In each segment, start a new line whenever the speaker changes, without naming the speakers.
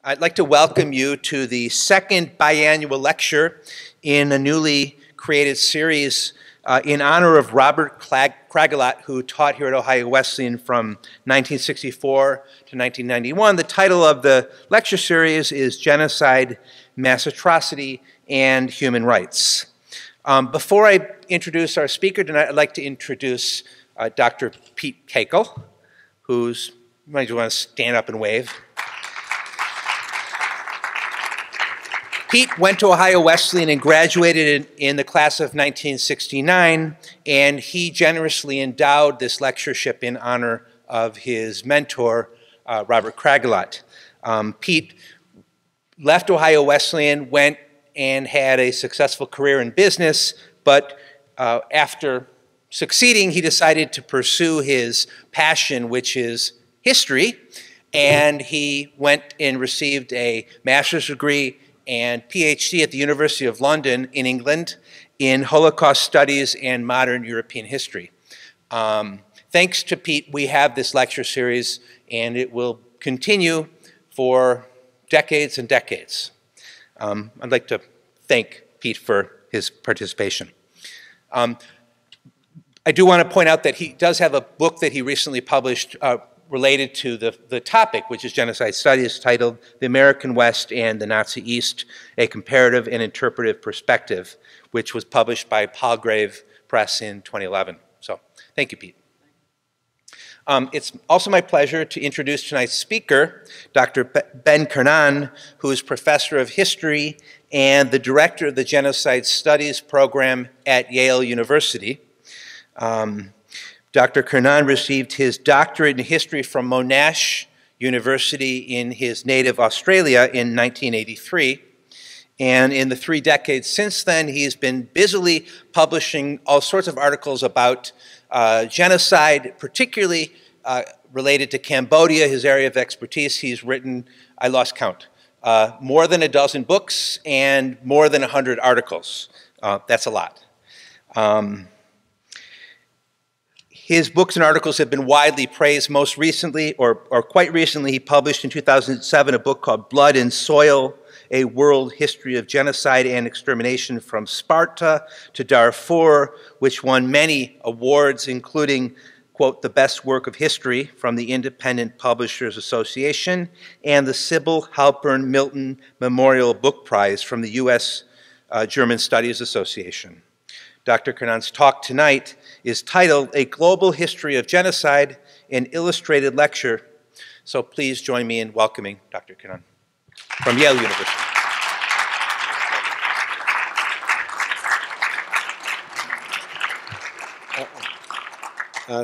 I'd like to welcome you to the second biannual lecture in a newly created series in honor of Robert Kragalott, who taught here at Ohio Wesleyan from 1964 to 1991. The title of the lecture series is Genocide, Mass Atrocity, and Human Rights. Before I introduce our speaker tonight, I'd like to introduce Dr. Pete Kakel, who's, you might just want to stand up and wave. Pete went to Ohio Wesleyan and graduated in the class of 1969, and he generously endowed this lectureship in honor of his mentor, Robert Kragalott. Pete left Ohio Wesleyan, went and had a successful career in business, but after succeeding, he decided to pursue his passion, which is history, and he went and received a master's degree and PhD at the University of London in England in Holocaust Studies and Modern European History. Thanks to Pete, we have this lecture series, and it will continue for decades and decades. I'd like to thank Pete for his participation. I do want to point out that he does have a book that he recently published related to the topic, which is genocide studies, titled The American West and the Nazi East, A Comparative and Interpretive Perspective, which was published by Palgrave Press in 2011. So thank you, Pete. It's also my pleasure to introduce tonight's speaker, Dr. Ben Kiernan, who is professor of history and the director of the Genocide Studies program at Yale University. Dr. Kiernan received his doctorate in history from Monash University in his native Australia in 1983. And in the 3 decades since then, he's been busily publishing all sorts of articles about genocide, particularly related to Cambodia, his area of expertise. He's written, I lost count, more than a dozen books and more than 100 articles. That's a lot. His books and articles have been widely praised. Most recently, or quite recently, he published in 2007 a book called Blood and Soil, A World History of Genocide and Extermination from Sparta to Darfur, which won many awards, including, quote, the best work of history from the Independent Publishers Association and the Sybil Halpern Milton Memorial Book Prize from the U.S. German Studies Association. Dr. Kiernan's talk tonight is titled A Global History of Genocide, an Illustrated Lecture. So please join me in welcoming Dr. Kiernan from Yale University.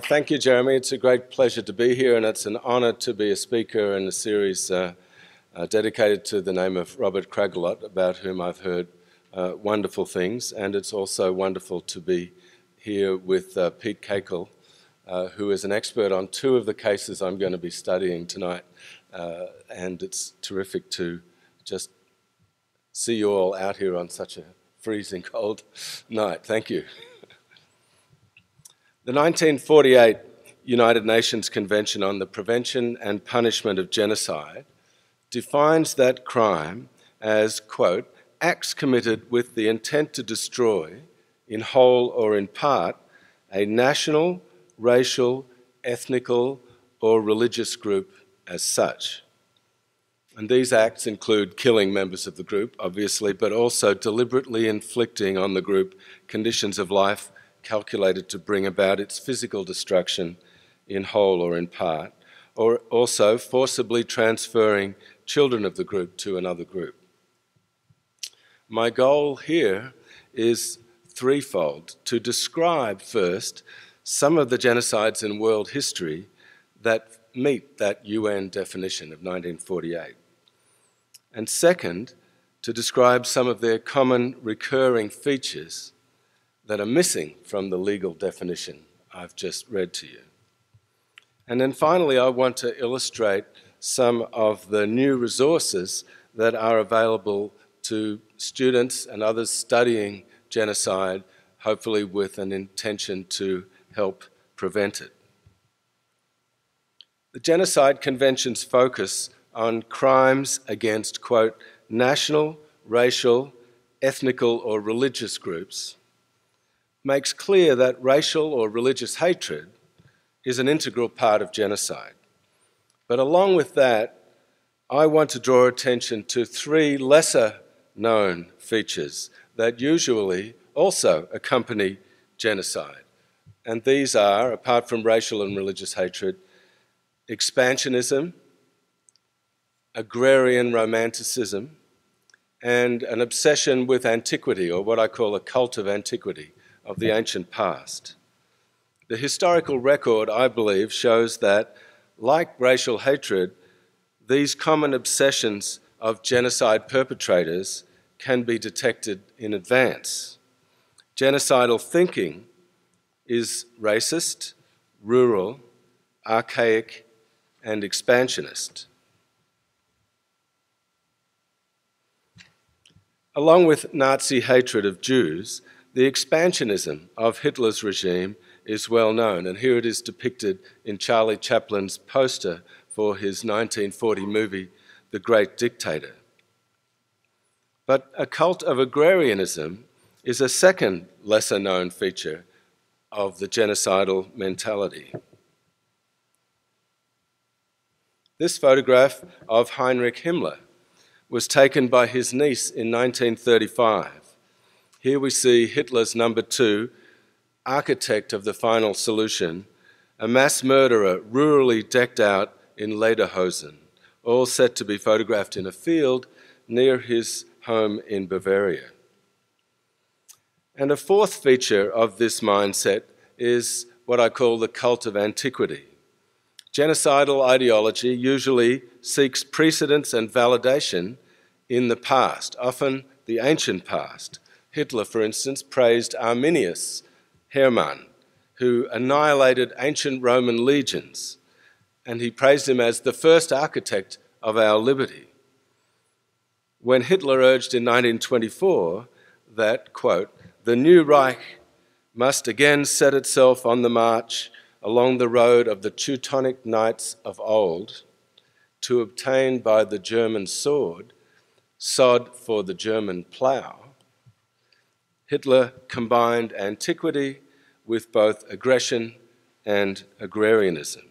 Thank you, Jeremy. It's a great pleasure to be here, and it's an honor to be a speaker in a series dedicated to the name of Robert Kragalott, about whom I've heard wonderful things, and it's also wonderful to be here with Pete Kakel, who is an expert on 2 of the cases I'm going to be studying tonight, and it's terrific to just see you all out here on such a freezing cold night. Thank you. The 1948 United Nations Convention on the Prevention and Punishment of Genocide defines that crime as, quote, acts committed with the intent to destroy, in whole or in part, a national, racial, ethnical, or religious group as such. And these acts include killing members of the group, obviously, but also deliberately inflicting on the group conditions of life calculated to bring about its physical destruction in whole or in part, or also forcibly transferring children of the group to another group. My goal here is threefold: to describe first some of the genocides in world history that meet that UN definition of 1948. And second, to describe some of their common recurring features that are missing from the legal definition I've just read to you. And then finally, I want to illustrate some of the new resources that are available to students and others studying genocide, hopefully with an intention to help prevent it. The Genocide Convention's focus on crimes against, quote, national, racial, ethnical or religious groups, makes clear that racial or religious hatred is an integral part of genocide. But along with that, I want to draw attention to three lesser-known features that usually also accompany genocide. And these are, apart from racial and religious hatred, expansionism, agrarian romanticism, and an obsession with antiquity, or what I call a cult of antiquity, of the ancient past. The historical record, I believe, shows that, like racial hatred, these common obsessions of genocide perpetrators can be detected in advance. Genocidal thinking is racist, rural, archaic, and expansionist. Along with Nazi hatred of Jews, the expansionism of Hitler's regime is well known, and here it is depicted in Charlie Chaplin's poster for his 1940 movie, The Great Dictator. But a cult of agrarianism is a second lesser-known feature of the genocidal mentality. This photograph of Heinrich Himmler was taken by his niece in 1935. Here we see Hitler's number two, architect of the final solution, a mass murderer rurally decked out in lederhosen, all set to be photographed in a field near his home in Bavaria. And a fourth feature of this mindset is what I call the cult of antiquity. Genocidal ideology usually seeks precedence and validation in the past, often the ancient past. Hitler, for instance, praised Arminius Hermann, who annihilated ancient Roman legions, and he praised him as the first architect of our liberty. When Hitler urged in 1924 that, quote, the new Reich must again set itself on the march along the road of the Teutonic knights of old to obtain by the German sword, sod for the German plough, Hitler combined antiquity with both aggression and agrarianism.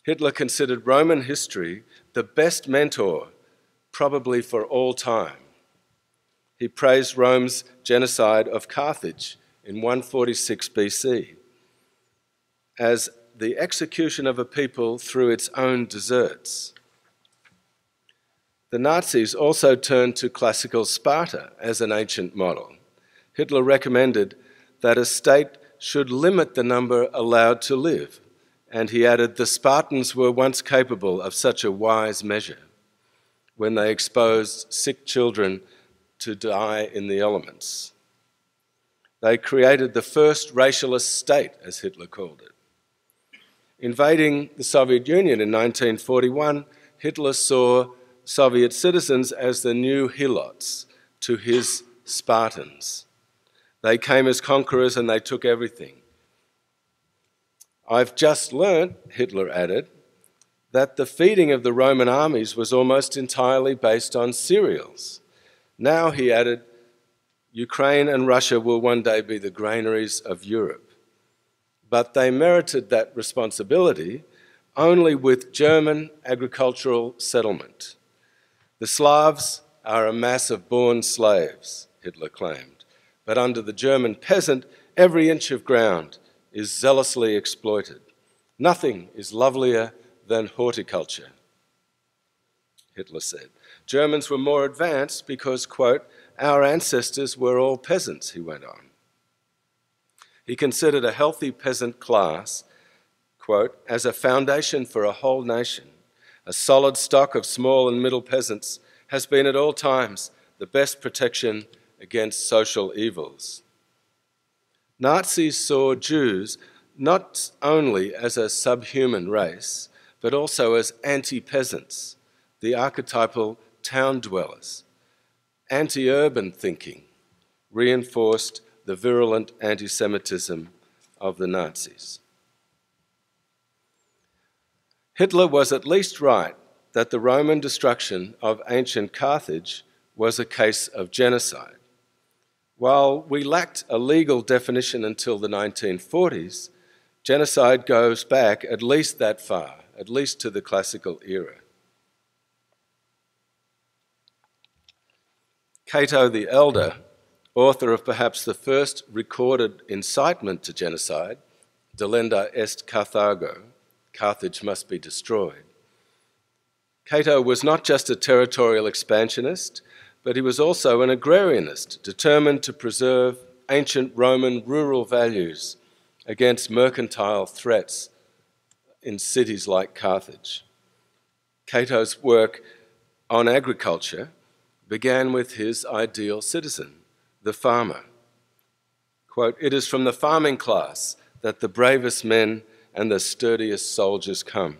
Hitler considered Roman history the best mentor, probably for all time. He praised Rome's genocide of Carthage in 146 BC as the execution of a people through its own deserts. The Nazis also turned to classical Sparta as an ancient model. Hitler recommended that a state should limit the number allowed to live, and he added the Spartans were once capable of such a wise measure when they exposed sick children to die in the elements. They created the first racialist state, as Hitler called it. Invading the Soviet Union in 1941, Hitler saw Soviet citizens as the new helots to his Spartans. They came as conquerors and they took everything. I've just learnt, Hitler added, that the feeding of the Roman armies was almost entirely based on cereals. Now, he added, Ukraine and Russia will one day be the granaries of Europe. But they merited that responsibility only with German agricultural settlement. The Slavs are a mass of born slaves, Hitler claimed, but under the German peasant, every inch of ground is zealously exploited. Nothing is lovelier than horticulture, Hitler said. Germans were more advanced because, quote, our ancestors were all peasants, he went on. He considered a healthy peasant class, quote, as a foundation for a whole nation. A solid stock of small and middle peasants has been at all times the best protection against social evils. Nazis saw Jews not only as a subhuman race, but also as anti-peasants, the archetypal town dwellers. Anti-urban thinking reinforced the virulent anti-Semitism of the Nazis. Hitler was at least right that the Roman destruction of ancient Carthage was a case of genocide. While we lacked a legal definition until the 1940s, genocide goes back at least that far, at least to the classical era. Cato the Elder, author of perhaps the first recorded incitement to genocide, Delenda est Carthago, Carthage must be destroyed. Cato was not just a territorial expansionist, but he was also an agrarianist, determined to preserve ancient Roman rural values against mercantile threats in cities like Carthage. Cato's work on agriculture began with his ideal citizen, the farmer. Quote, "It is from the farming class that the bravest men and the sturdiest soldiers come.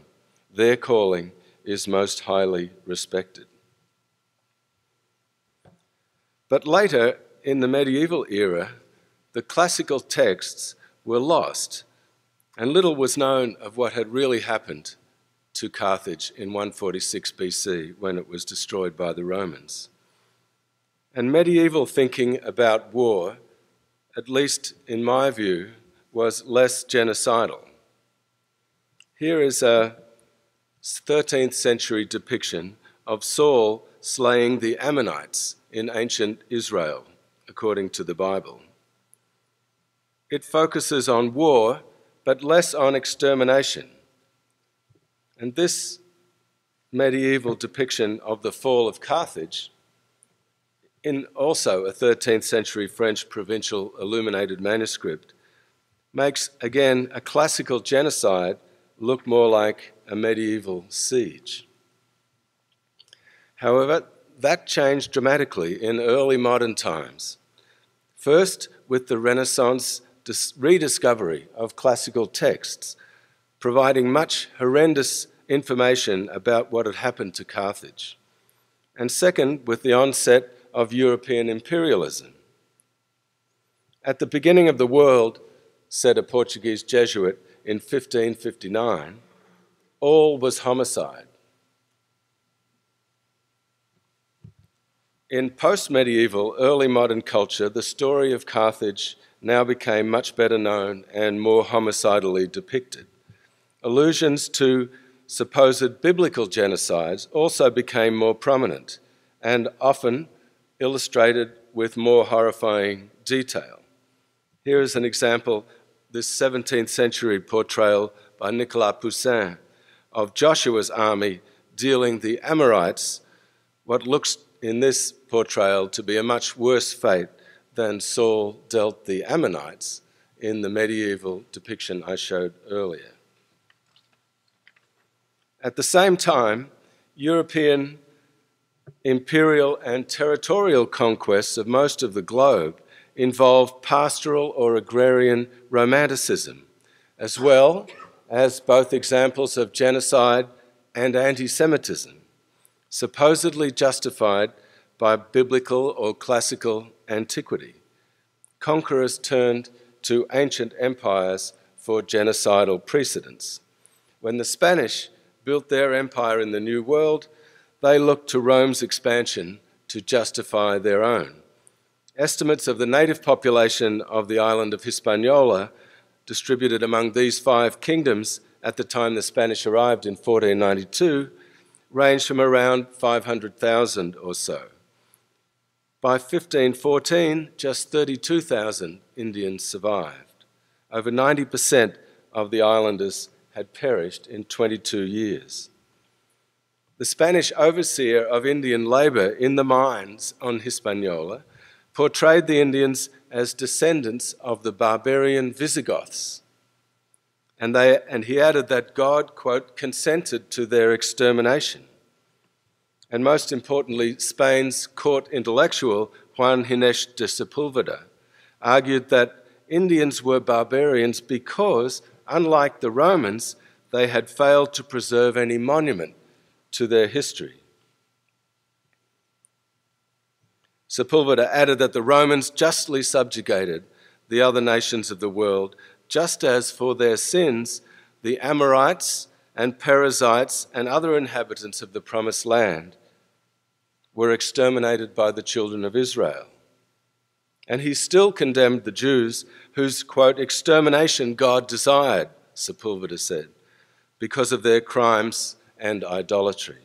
Their calling is most highly respected." But later, in the medieval era, the classical texts were lost, and little was known of what had really happened to Carthage in 146 BC when it was destroyed by the Romans. And medieval thinking about war, at least in my view, was less genocidal. Here is a 13th century depiction of Saul slaying the Ammonites in ancient Israel, according to the Bible. It focuses on war, but less on extermination. And this medieval depiction of the fall of Carthage, in also a 13th century French provincial illuminated manuscript, makes, again, a classical genocide look more like a medieval siege. However, that changed dramatically in early modern times. First, with the Renaissance rediscovery of classical texts, providing much horrendous information about what had happened to Carthage. And second, with the onset of European imperialism. At the beginning of the world, said a Portuguese Jesuit in 1559, all was homicide. In post-medieval, early modern culture, the story of Carthage now became much better known and more homicidally depicted. Allusions to supposed biblical genocides also became more prominent and often illustrated with more horrifying detail. Here is an example, this 17th century portrayal by Nicolas Poussin of Joshua's army dealing the Amorites, what looks in this portrayal to be a much worse fate than Saul dealt the Ammonites in the medieval depiction I showed earlier. At the same time, European imperial and territorial conquests of most of the globe involved pastoral or agrarian romanticism, as well as both examples of genocide and anti-Semitism, supposedly justified by biblical or classical antiquity. Conquerors turned to ancient empires for genocidal precedents. When the Spanish built their empire in the New World, they looked to Rome's expansion to justify their own. Estimates of the native population of the island of Hispaniola, distributed among these 5 kingdoms at the time the Spanish arrived in 1492, ranged from around 500,000 or so. By 1514, just 32,000 Indians survived. Over 90% of the islanders had perished in 22 years. The Spanish overseer of Indian labour in the mines on Hispaniola portrayed the Indians as descendants of the barbarian Visigoths. And he added that God, quote, consented to their extermination. And most importantly, Spain's court intellectual, Juan Ginés de Sepúlveda, argued that Indians were barbarians because, unlike the Romans, they had failed to preserve any monument to their history. Sepúlveda added that the Romans justly subjugated the other nations of the world, just as for their sins, the Amorites and Perizzites and other inhabitants of the Promised Land were exterminated by the children of Israel. And he still condemned the Jews whose, quote, extermination God desired, Sepulveda said, because of their crimes and idolatry.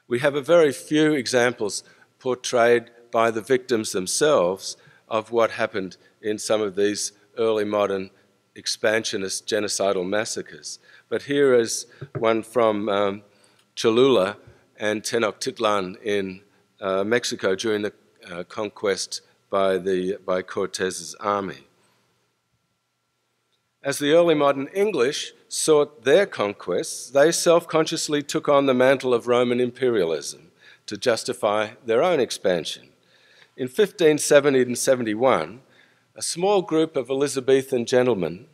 We have a very few examples portrayed by the victims themselves of what happened in some of these early modern expansionist genocidal massacres. But here is one from Cholula and Tenochtitlan in Mexico during the conquest by Cortez's army. As the early modern English sought their conquests, they self-consciously took on the mantle of Roman imperialism to justify their own expansion. In 1570 and 71, a small group of Elizabethan gentlemen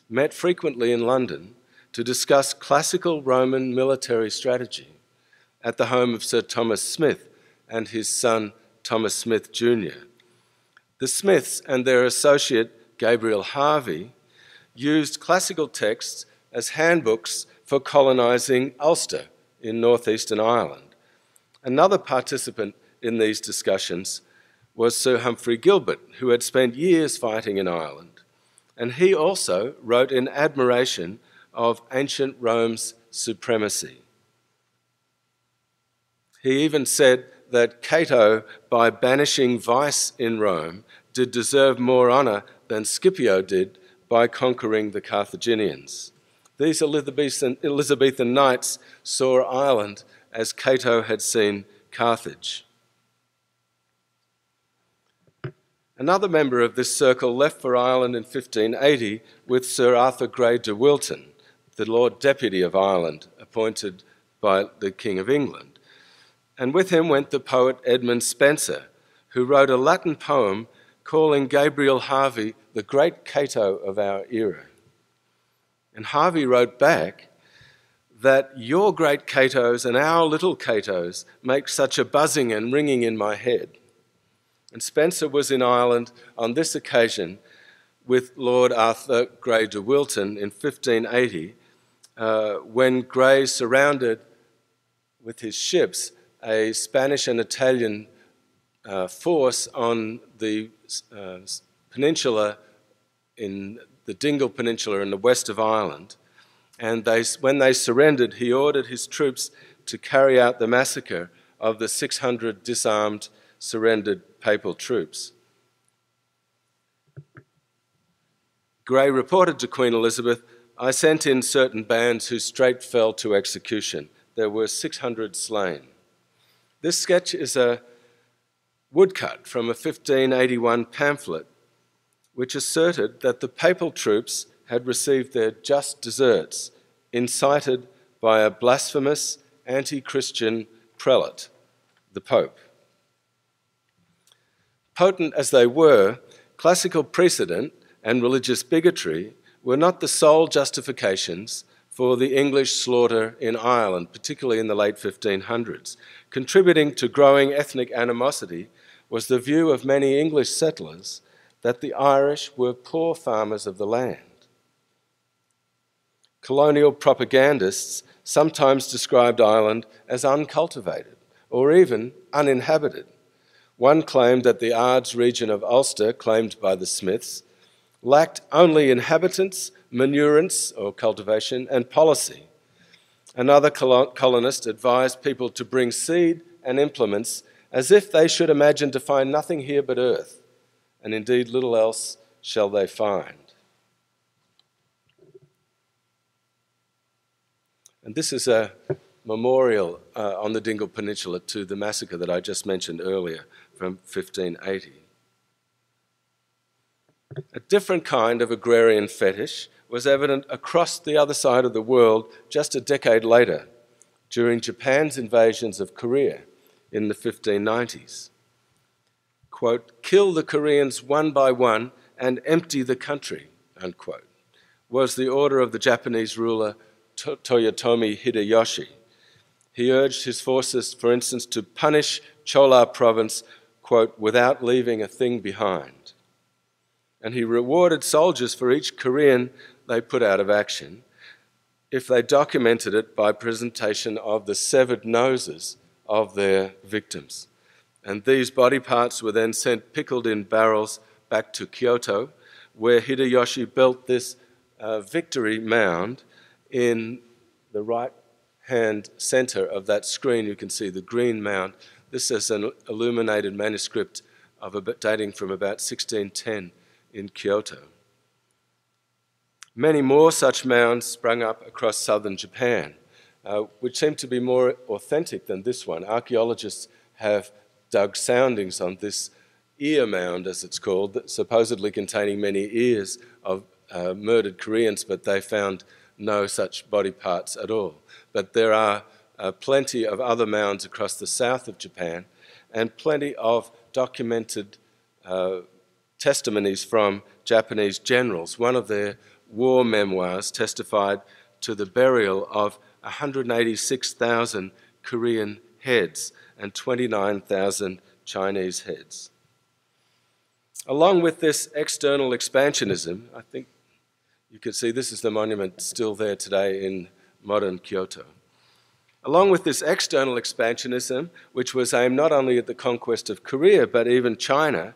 met frequently in London to discuss classical Roman military strategy at the home of Sir Thomas Smith and his son Thomas Smith Jr. The Smiths and their associate Gabriel Harvey used classical texts as handbooks for colonising Ulster in northeastern Ireland. Another participant in these discussions was Sir Humphrey Gilbert, who had spent years fighting in Ireland, and he also wrote in admiration of ancient Rome's supremacy. He even said that Cato, by banishing vice in Rome, did deserve more honour than Scipio did by conquering the Carthaginians. These Elizabethan knights saw Ireland as Cato had seen Carthage. Another member of this circle left for Ireland in 1580 with Sir Arthur Grey de Wilton, the Lord Deputy of Ireland, appointed by the King of England. And with him went the poet Edmund Spenser, who wrote a Latin poem calling Gabriel Harvey the great Cato of our era. And Harvey wrote back that your great Catos and our little Catos make such a buzzing and ringing in my head. And Spenser was in Ireland on this occasion with Lord Arthur Grey de Wilton in 1580, when Grey surrounded with his ships a Spanish and Italian force on the peninsula, in the Dingle Peninsula in the west of Ireland. And when they surrendered, he ordered his troops to carry out the massacre of the 600 disarmed, surrendered papal troops. Grey reported to Queen Elizabeth, "I sent in certain bands who straight fell to execution. There were 600 slain." This sketch is a woodcut from a 1581 pamphlet which asserted that the papal troops had received their just deserts, incited by a blasphemous anti-Christian prelate, the Pope. Potent as they were, classical precedent and religious bigotry were not the sole justifications for the English slaughter in Ireland, particularly in the late 1500s. Contributing to growing ethnic animosity was the view of many English settlers that the Irish were poor farmers of the land. Colonial propagandists sometimes described Ireland as uncultivated or even uninhabited. One claimed that the Ards region of Ulster, claimed by the Smiths, lacked only inhabitants, manurance or cultivation, and policy. Another colonist advised people to bring seed and implements as if they should imagine to find nothing here but earth, and indeed little else shall they find. And this is a memorial on the Dingle Peninsula to the massacre that I just mentioned earlier from 1580. A different kind of agrarian fetish was evident across the other side of the world just a decade later, during Japan's invasions of Korea in the 1590s. Quote, "Kill the Koreans one by one and empty the country," unquote, was the order of the Japanese ruler Toyotomi Hideyoshi. He urged his forces, for instance, to punish Chola province, quote, "without leaving a thing behind." And he rewarded soldiers for each Korean they put out of action. if they documented it by presentation of the severed noses of their victims. And these body parts were then sent pickled in barrels back to Kyoto, where Hideyoshi built this victory mound in the right-hand center of that screen. You can see the green mound. This is an illuminated manuscript dating from about 1610 in Kyoto. Many more such mounds sprung up across southern Japan, which seem to be more authentic than this one. Archaeologists have dug soundings on this ear mound, as it's called, supposedly containing many ears of murdered Koreans, but they found no such body parts at all. But there are plenty of other mounds across the south of Japan, and plenty of documented testimonies from Japanese generals. One of their war memoirs testified to the burial of 186,000 Korean heads and 29,000 Chinese heads. Along with this external expansionism, I think you can see this is the monument still there today in modern Kyoto. Along with this external expansionism, which was aimed not only at the conquest of Korea, but even China,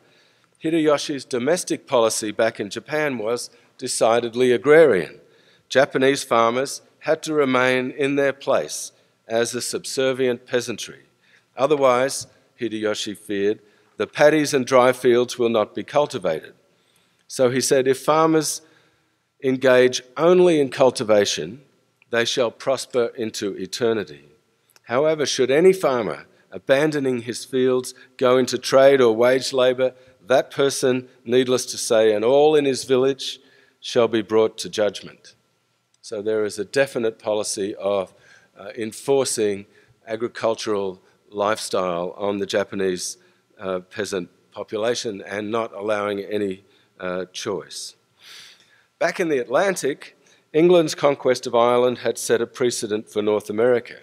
Hideyoshi's domestic policy back in Japan was decidedly agrarian. Japanese farmers had to remain in their place as a subservient peasantry. Otherwise, Hideyoshi feared, the paddies and dry fields will not be cultivated. So he said, if farmers engage only in cultivation, they shall prosper into eternity. However, should any farmer, abandoning his fields, go into trade or wage labour, that person, needless to say, and all in his village, shall be brought to judgment. So there is a definite policy of enforcing agricultural lifestyle on the Japanese peasant population and not allowing any choice. Back in the Atlantic, England's conquest of Ireland had set a precedent for North America.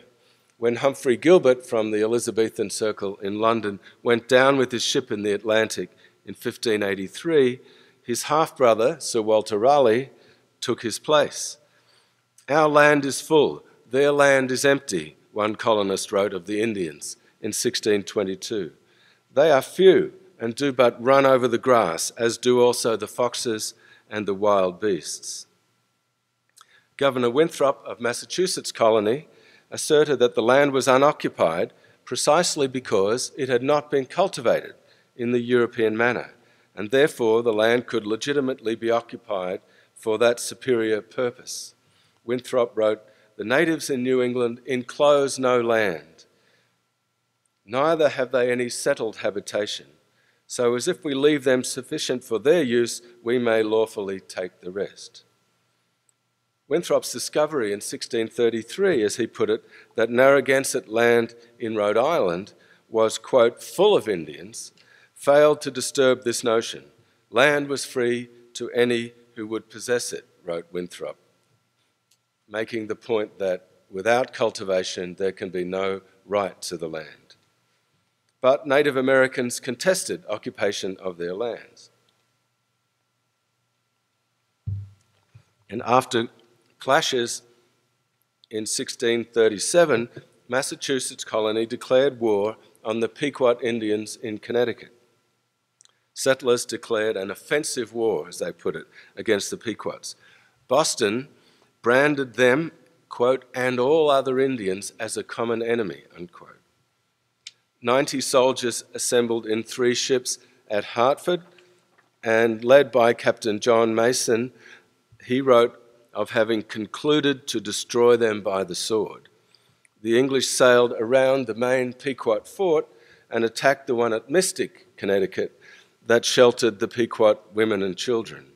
When Humphrey Gilbert from the Elizabethan Circle in London went down with his ship in the Atlantic in 1583, his half-brother, Sir Walter Raleigh, took his place. Our land is full, their land is empty, one colonist wrote of the Indians in 1622. They are few and do but run over the grass, as do also the foxes and the wild beasts. Governor Winthrop of Massachusetts colony asserted that the land was unoccupied precisely because it had not been cultivated in the European manner, and therefore the land could legitimately be occupied for that superior purpose. Winthrop wrote, "The natives in New England enclose no land, neither have they any settled habitation. So as if we leave them sufficient for their use, we may lawfully take the rest." Winthrop's discovery in 1633, as he put it, that Narragansett land in Rhode Island was, quote, full of Indians, failed to disturb this notion. Land was free to any who would possess it, wrote Winthrop, making the point that without cultivation there can be no right to the land. But Native Americans contested occupation of their lands. And after clashes in 1637, Massachusetts colony declared war on the Pequot Indians in Connecticut. Settlers declared an offensive war, as they put it, against the Pequots. Boston branded them, quote, and all other Indians as a common enemy, unquote. 90 soldiers assembled in 3 ships at Hartford, and led by Captain John Mason, he wrote of having concluded to destroy them by the sword. The English sailed around the main Pequot fort and attacked the one at Mystic, Connecticut, that sheltered the Pequot women and children.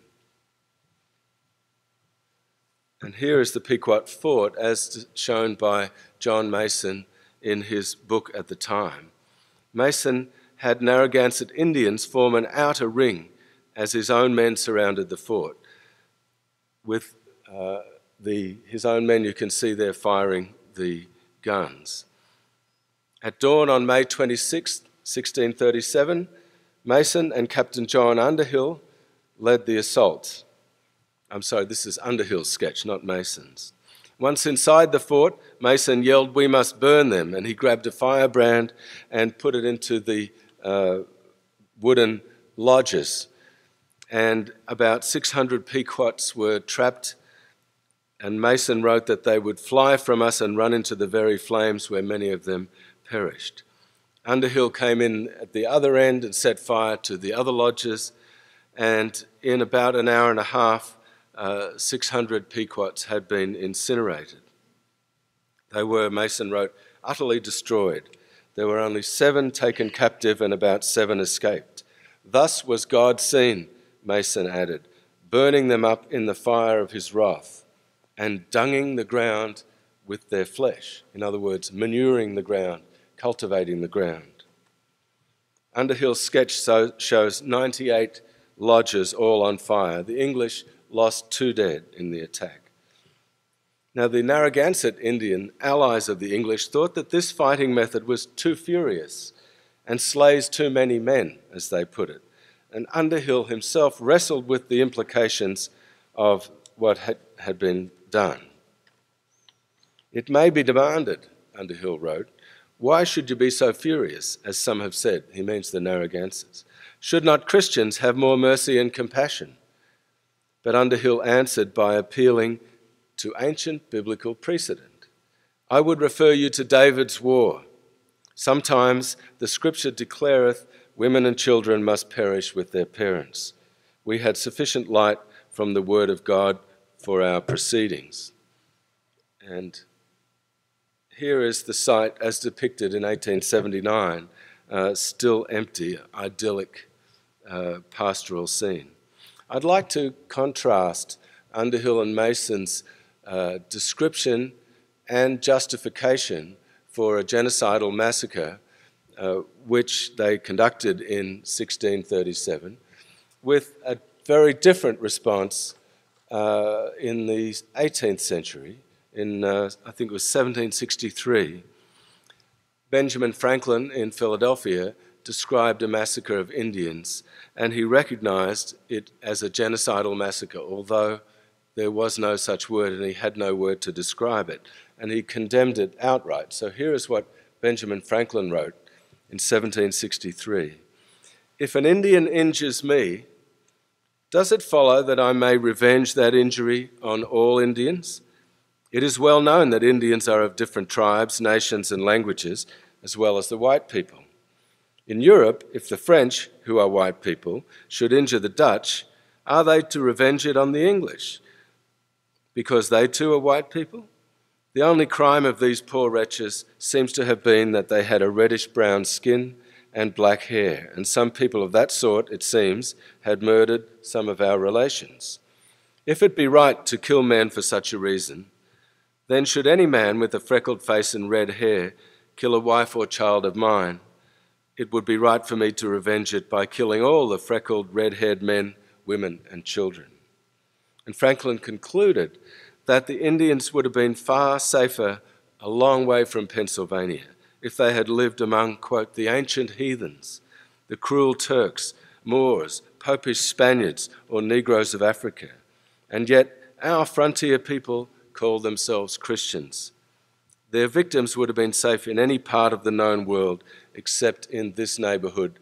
And here is the Pequot fort as shown by John Mason in his book at the time. Mason had Narragansett Indians form an outer ring as his own men surrounded the fort. With his own men, you can see there firing the guns. At dawn on May 26, 1637, Mason and Captain John Underhill led the assault. I'm sorry, this is Underhill's sketch, not Mason's. Once inside the fort, Mason yelled, "We must burn them," and he grabbed a firebrand and put it into the wooden lodges. And about 600 Pequots were trapped, and Mason wrote that they would fly from us and run into the very flames, where many of them perished. Underhill came in at the other end and set fire to the other lodges, and in about an hour and a half, 600 Pequots had been incinerated. They were, Mason wrote, utterly destroyed. There were only 7 taken captive and about 7 escaped. Thus was God seen, Mason added, burning them up in the fire of his wrath and dunging the ground with their flesh. In other words, manuring the ground, cultivating the ground. Underhill's sketch shows 98 lodges all on fire. The English lost 2 dead in the attack. Now, the Narragansett Indian allies of the English thought that this fighting method was too furious and slays too many men, as they put it. And Underhill himself wrestled with the implications of what had been done. It may be demanded, Underhill wrote, why should you be so furious, as some have said? He means the Narragansetts. Should not Christians have more mercy and compassion? But Underhill answered by appealing to ancient biblical precedent. I would refer you to David's war. Sometimes the scripture declareth women and children must perish with their parents. We had sufficient light from the word of God for our proceedings. And here is the site as depicted in 1879, still empty, idyllic pastoral scene. I'd like to contrast Underhill and Mason's description and justification for a genocidal massacre which they conducted in 1637 with a very different response in the 18th century. In, I think it was 1763, Benjamin Franklin in Philadelphia described a massacre of Indians, and he recognized it as a genocidal massacre, although there was no such word and he had no word to describe it, and he condemned it outright. So here is what Benjamin Franklin wrote in 1763. If an Indian injures me, does it follow that I may revenge that injury on all Indians? It is well known that Indians are of different tribes, nations, and languages, as well as the white people. In Europe, if the French, who are white people, should injure the Dutch, are they to revenge it on the English? Because they too are white people? The only crime of these poor wretches seems to have been that they had a reddish-brown skin and black hair, and some people of that sort, it seems, had murdered some of our relations. If it be right to kill men for such a reason, then should any man with a freckled face and red hair kill a wife or child of mine, it would be right for me to revenge it by killing all the freckled, red-haired men, women, and children. And Franklin concluded that the Indians would have been far safer a long way from Pennsylvania if they had lived among, quote, the ancient heathens, the cruel Turks, Moors, Popish Spaniards, or Negroes of Africa. And yet our frontier people called themselves Christians. Their victims would have been safe in any part of the known world except in this neighbourhood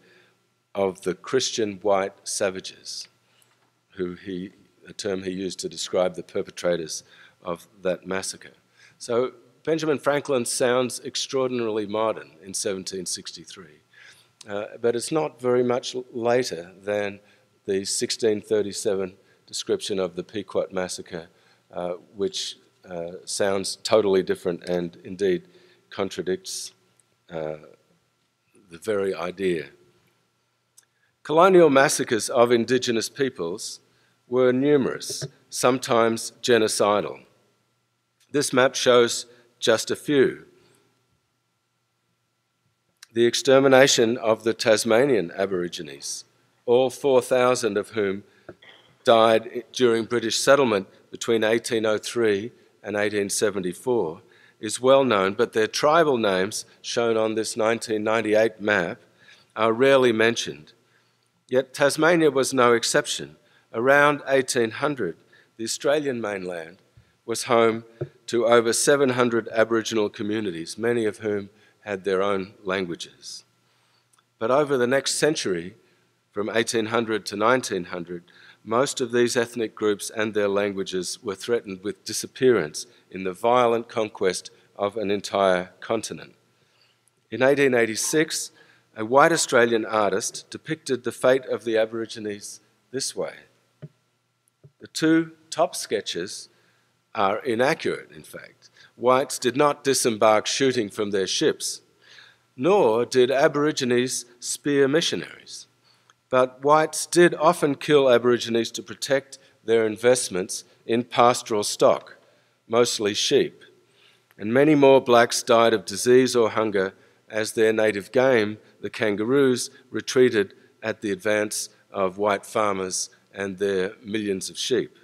of the Christian white savages, a term he used to describe the perpetrators of that massacre. So Benjamin Franklin sounds extraordinarily modern in 1763, but it's not very much later than the 1637 description of the Pequot massacre, which sounds totally different and indeed contradicts the very idea. Colonial massacres of Indigenous peoples were numerous, sometimes genocidal. This map shows just a few. The extermination of the Tasmanian Aborigines, all 4,000 of whom died during British settlement between 1803 and 1874, is well known, but their tribal names, shown on this 1998 map, are rarely mentioned. Yet Tasmania was no exception. Around 1800, the Australian mainland was home to over 700 Aboriginal communities, many of whom had their own languages. But over the next century, from 1800 to 1900, most of these ethnic groups and their languages were threatened with disappearance in the violent conquest of an entire continent. In 1886, a white Australian artist depicted the fate of the Aborigines this way. The two top sketches are inaccurate, in fact. Whites did not disembark shooting from their ships, nor did Aborigines spear missionaries. But whites did often kill Aborigines to protect their investments in pastoral stock, mostly sheep. And many more blacks died of disease or hunger as their native game, the kangaroos, retreated at the advance of white farmers and their millions of sheep.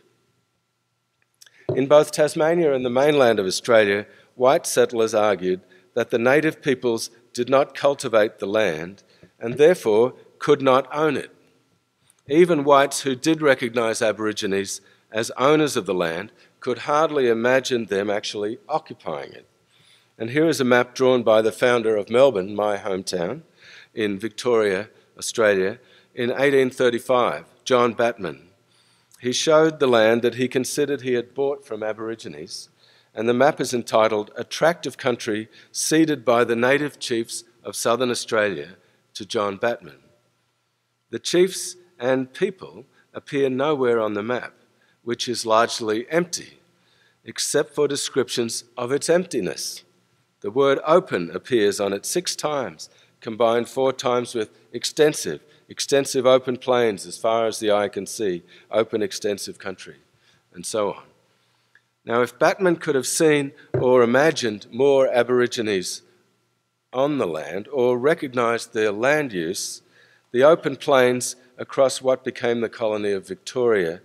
In both Tasmania and the mainland of Australia, white settlers argued that the native peoples did not cultivate the land and therefore could not own it. Even whites who did recognise Aborigines as owners of the land could hardly imagine them actually occupying it. And here is a map drawn by the founder of Melbourne, my hometown, in Victoria, Australia, in 1835, John Batman. He showed the land that he considered he had bought from Aborigines, and the map is entitled "A Tract of Country Ceded by the Native Chiefs of Southern Australia to John Batman." The chiefs and people appear nowhere on the map, which is largely empty, except for descriptions of its emptiness. The word open appears on it 6 times, combined 4 times with extensive open plains as far as the eye can see, open extensive country, and so on. Now, if Batman could have seen or imagined more Aborigines on the land or recognised their land use, the open plains across what became the colony of Victoria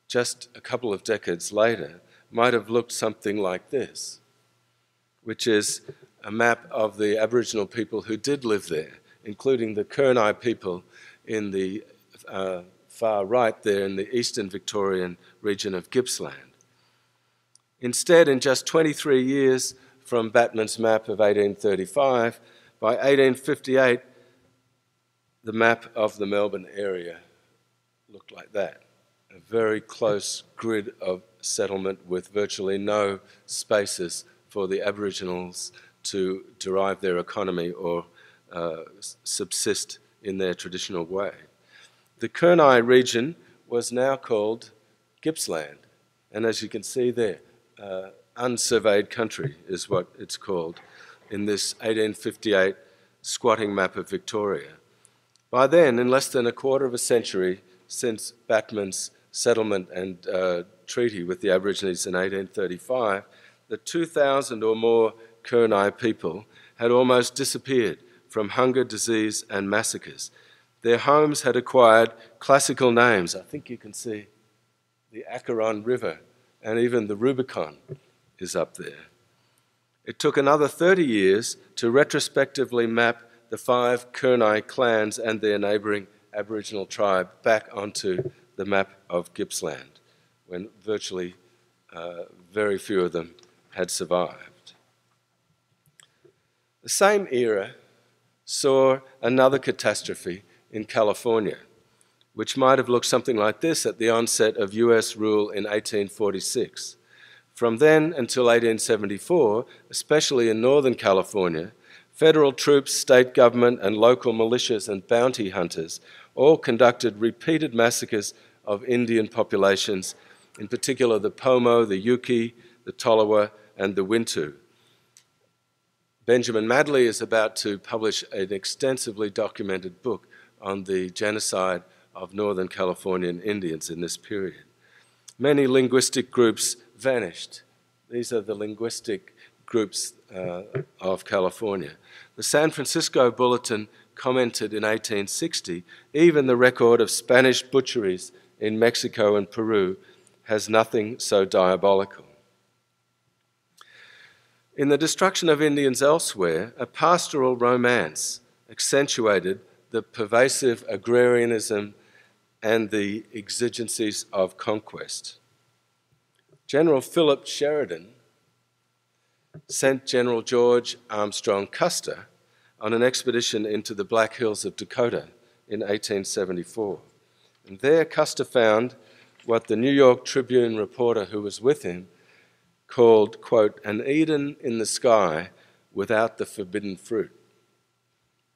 just a couple of decades later might have looked something like this, which is a map of the Aboriginal people who did live there, including the Kurnai people in the far right there in the eastern Victorian region of Gippsland. Instead, in just 23 years from Batman's map of 1835, by 1858, the map of the Melbourne area looked like that. A very close grid of settlement with virtually no spaces for the Aboriginals to derive their economy or subsist in their traditional way. The Kurnai region was now called Gippsland, and as you can see there, unsurveyed country is what it's called in this 1858 squatting map of Victoria. By then, in less than a quarter of a century since Batman's settlement and treaty with the Aborigines in 1835, the 2,000 or more Kurnai people had almost disappeared from hunger, disease, and massacres. Their homes had acquired classical names. I think you can see the Acheron River, and even the Rubicon is up there. It took another 30 years to retrospectively map the 5 Kurnai clans and their neighbouring Aboriginal tribe back onto the map of Gippsland, when virtually very few of them had survived. The same era saw another catastrophe in California, which might have looked something like this at the onset of US rule in 1846. From then until 1874, especially in Northern California, federal troops, state government, and local militias and bounty hunters all conducted repeated massacres of Indian populations, in particular the Pomo, the Yuki, the Tolowa, and the Wintu. Benjamin Madley is about to publish an extensively documented book on the genocide of Northern Californian Indians in this period. Many linguistic groups vanished. These are the linguistic groups of California. The San Francisco Bulletin commented in 1860, even the record of Spanish butcheries in Mexico and Peru has nothing so diabolical. In the destruction of Indians elsewhere, a pastoral romance accentuated the pervasive agrarianism and the exigencies of conquest. General Philip Sheridan sent General George Armstrong Custer on an expedition into the Black Hills of Dakota in 1874. And there Custer found what the New York Tribune reporter who was with him called, quote, an Eden in the sky without the forbidden fruit.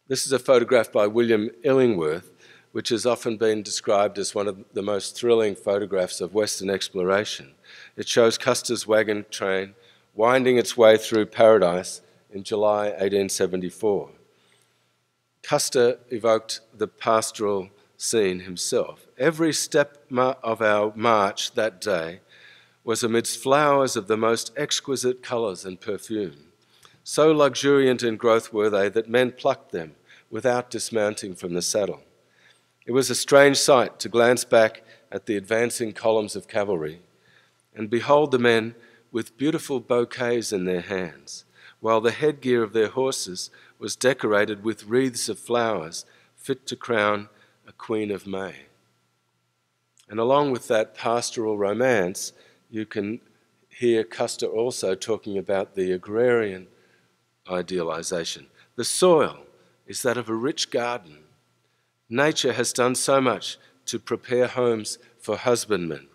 This is a photograph by William Illingworth, which has often been described as one of the most thrilling photographs of Western exploration. It shows Custer's wagon train winding its way through paradise in July 1874. Custer evoked the pastoral scene himself. Every step of our march that day was amidst flowers of the most exquisite colours and perfume. So luxuriant in growth were they that men plucked them without dismounting from the saddle. It was a strange sight to glance back at the advancing columns of cavalry and behold the men with beautiful bouquets in their hands, while the headgear of their horses was decorated with wreaths of flowers fit to crown a Queen of May. And along with that pastoral romance, you can hear Custer also talking about the agrarian idealization. The soil is that of a rich garden. Nature has done so much to prepare homes for husbandmen.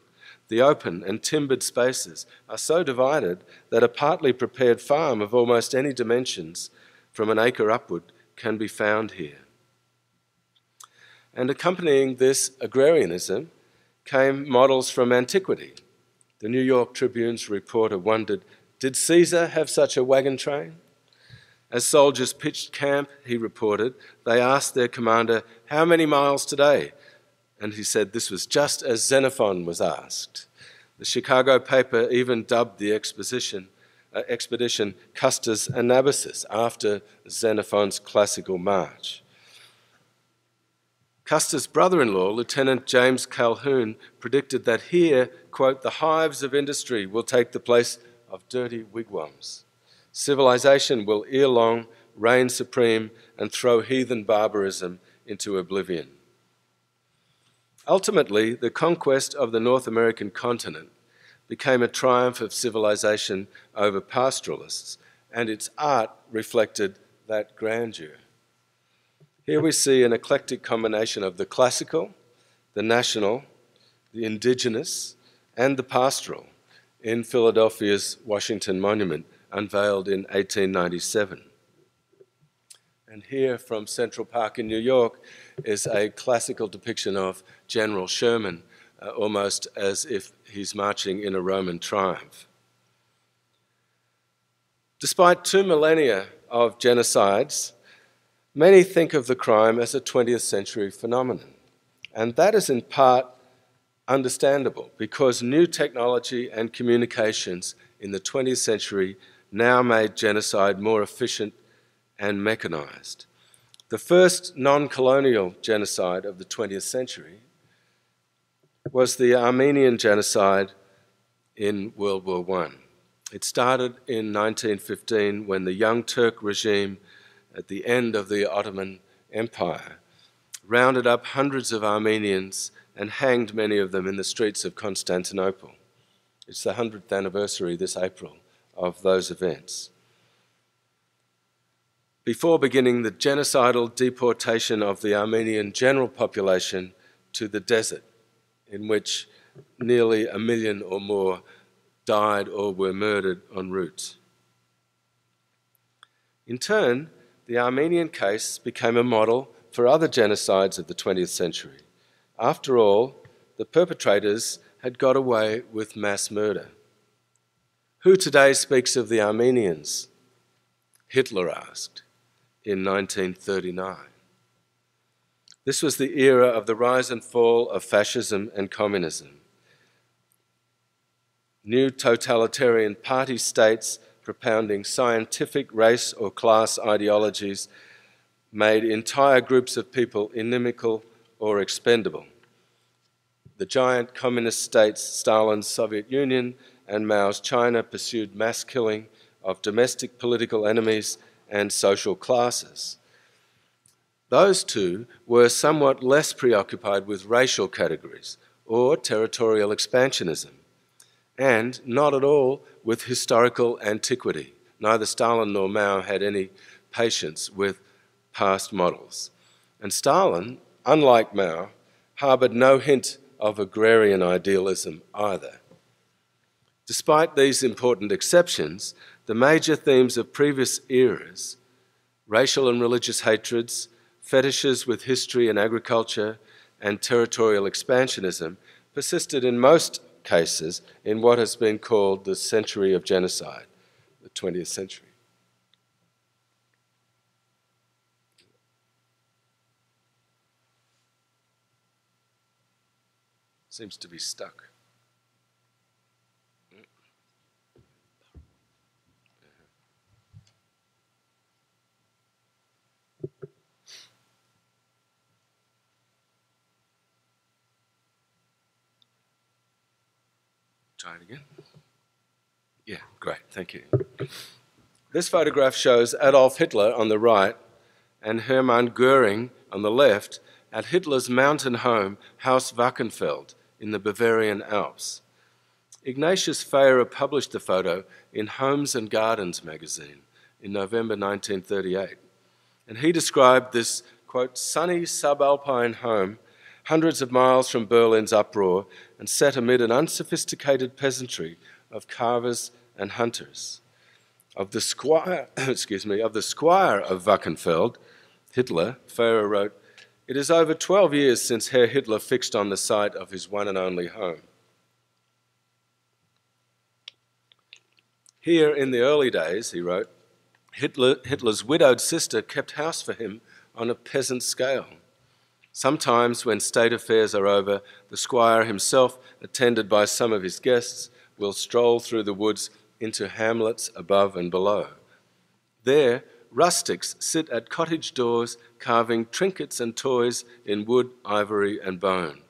The open and timbered spaces are so divided that a partly prepared farm of almost any dimensions, from an acre upward, can be found here. And accompanying this agrarianism came models from antiquity. The New York Tribune's reporter wondered, did Caesar have such a wagon train? As soldiers pitched camp, he reported, they asked their commander, how many miles today? And he said this was just as Xenophon was asked. The Chicago paper even dubbed the expedition Custer's Anabasis, after Xenophon's classical march. Custer's brother-in-law, Lieutenant James Calhoun, predicted that here, quote, the hives of industry will take the place of dirty wigwams. Civilization will ere long reign supreme and throw heathen barbarism into oblivion. Ultimately, the conquest of the North American continent became a triumph of civilization over pastoralists, and its art reflected that grandeur. Here we see an eclectic combination of the classical, the national, the indigenous, and the pastoral in Philadelphia's Washington Monument, unveiled in 1897. And here from Central Park in New York is a classical depiction of General Sherman, almost as if he's marching in a Roman triumph. Despite 2 millennia of genocides, many think of the crime as a 20th century phenomenon. And that is in part understandable because new technology and communications in the 20th century now made genocide more efficient and mechanized. The first non-colonial genocide of the 20th century was the Armenian genocide in World War I. It started in 1915 when the Young Turk regime at the end of the Ottoman Empire rounded up hundreds of Armenians and hanged many of them in the streets of Constantinople. It's the 100th anniversary this April of those events. Before beginning the genocidal deportation of the Armenian general population to the desert, in which nearly 1 million or more died or were murdered en route. In turn, the Armenian case became a model for other genocides of the 20th century. After all, the perpetrators had got away with mass murder. Who today speaks of the Armenians? Hitler asked in 1939. This was the era of the rise and fall of fascism and communism. New totalitarian party states propounding scientific race or class ideologies made entire groups of people inimical or expendable. The giant communist states, Stalin's Soviet Union and Mao's China, pursued mass killing of domestic political enemies and social classes. Those two were somewhat less preoccupied with racial categories or territorial expansionism. and not at all with historical antiquity. Neither Stalin nor Mao had any patience with past models. And Stalin, unlike Mao, harboured no hint of agrarian idealism either. Despite these important exceptions, the major themes of previous eras, racial and religious hatreds, fetishes with history and agriculture, and territorial expansionism, persisted in most cases in what has been called the century of genocide, the 20th century. Seems to be stuck. Try it again. Yeah, great, thank you. This photograph shows Adolf Hitler on the right and Hermann Göring on the left at Hitler's mountain home, Haus Wachenfeld, in the Bavarian Alps. Ignatius Feyre published the photo in Homes and Gardens magazine in November 1938. And he described this, quote, sunny subalpine home hundreds of miles from Berlin's uproar and set amid an unsophisticated peasantry of carvers and hunters. Of the squire, of Wachenfeld, Hitler, Feyre wrote, "It is over 12 years since Herr Hitler fixed on the site of his one and only home. Here in the early days," he wrote, Hitler's widowed sister kept house for him on a peasant scale. Sometimes when state affairs are over, the squire himself, attended by some of his guests, will stroll through the woods into hamlets above and below. There, rustics sit at cottage doors carving trinkets and toys in wood, ivory and bone.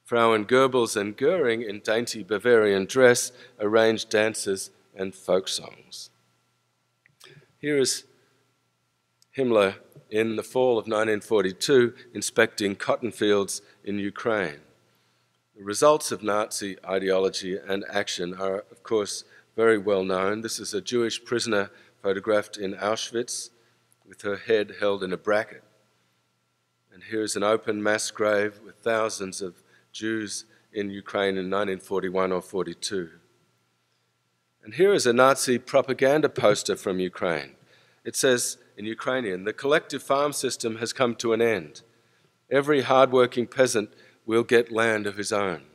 Frauen Goebbels and Göring, in dainty Bavarian dress, arrange dances and folk songs. Here is Himmler in the fall of 1942 inspecting cotton fields in Ukraine. The results of Nazi ideology and action are, of course, very well known. This is a Jewish prisoner photographed in Auschwitz with her head held in a bracket. And here's an open mass grave with thousands of Jews in Ukraine in 1941 or 42. And here is a Nazi propaganda poster from Ukraine. It says in Ukrainian, "The collective farm system has come to an end. Every hard-working peasant will get land of his own."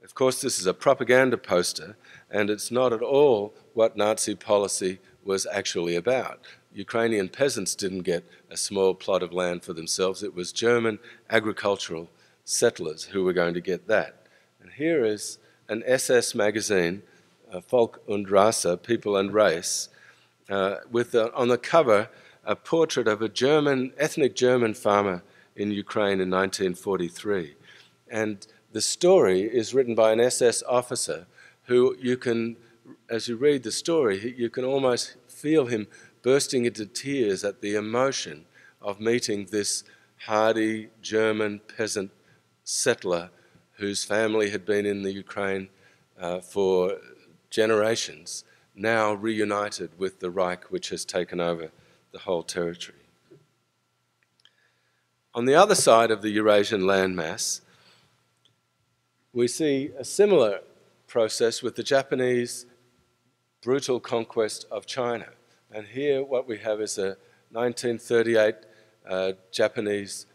Of course, this is a propaganda poster, and it's not at all what Nazi policy was actually about. Ukrainian peasants didn't get a small plot of land for themselves. It was German agricultural settlers who were going to get that. And here is an SS magazine, Volk und Rasse, People and Race, with on the cover a portrait of a ethnic German farmer in Ukraine in 1943. And the story is written by an SS officer who you can, as you read the story, you can almost feel him bursting into tears at the emotion of meeting this hardy German peasant settler whose family had been in the Ukraine for generations, now reunited with the Reich, which has taken over the whole territory. On the other side of the Eurasian landmass, we see a similar process with the Japanese brutal conquest of China. And here what we have is a 1938 Japanese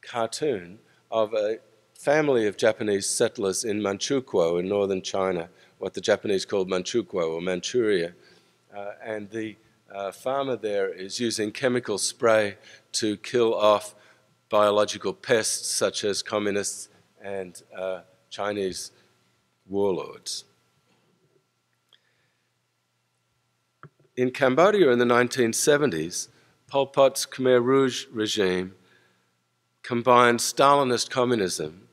cartoon of a family of Japanese settlers in Manchukuo in northern China, what the Japanese called Manchukuo or Manchuria. And the farmer there is using chemical spray to kill off biological pests such as communists and Chinese warlords. In Cambodia in the 1970s, Pol Pot's Khmer Rouge regime combined Stalinist communism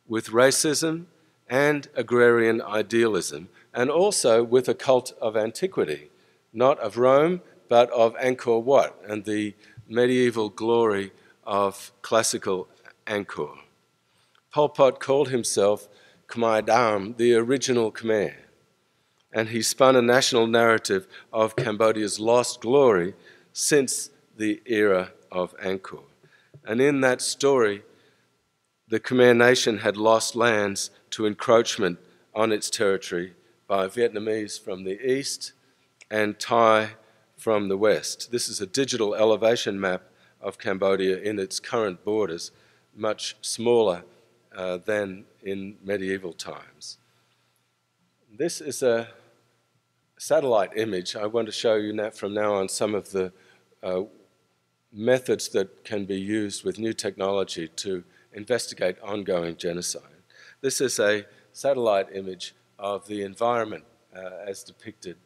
with racism and agrarian idealism, and also with a cult of antiquity, not of Rome, but of Angkor Wat and the medieval glory of classical Angkor. Pol Pot called himself Khmer Dam, the original Khmer. And he spun a national narrative of Cambodia's lost glory since the era of Angkor. And in that story, the Khmer nation had lost lands to encroachment on its territory by Vietnamese from the east and Thai from the west. This is a digital elevation map of Cambodia in its current borders, much smaller than in medieval times. This is a satellite image. I want to show you from now on some of the methods that can be used with new technology to investigate ongoing genocide. This is a satellite image of the environment as depicted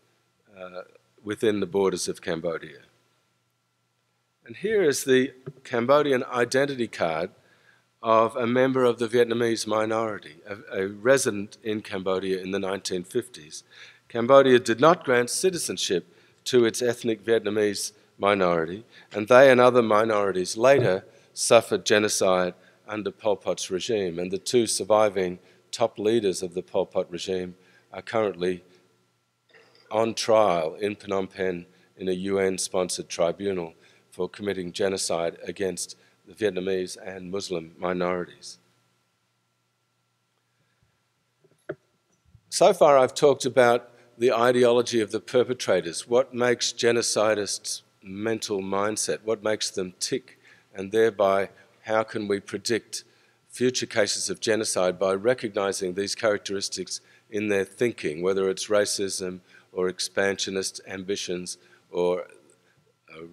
within the borders of Cambodia. And here is the Cambodian identity card of a member of the Vietnamese minority, a resident in Cambodia in the 1950s. Cambodia did not grant citizenship to its ethnic Vietnamese minority, and they and other minorities later suffered genocide under Pol Pot's regime, and the two surviving top leaders of the Pol Pot regime are currently on trial in Phnom Penh in a UN-sponsored tribunal for committing genocide against the Vietnamese and Muslim minorities. So far I've talked about the ideology of the perpetrators, what makes genocidists' mental mindset, what makes them tick, and thereby how can we predict future cases of genocide by recognizing these characteristics in their thinking, whether it's racism or expansionist ambitions or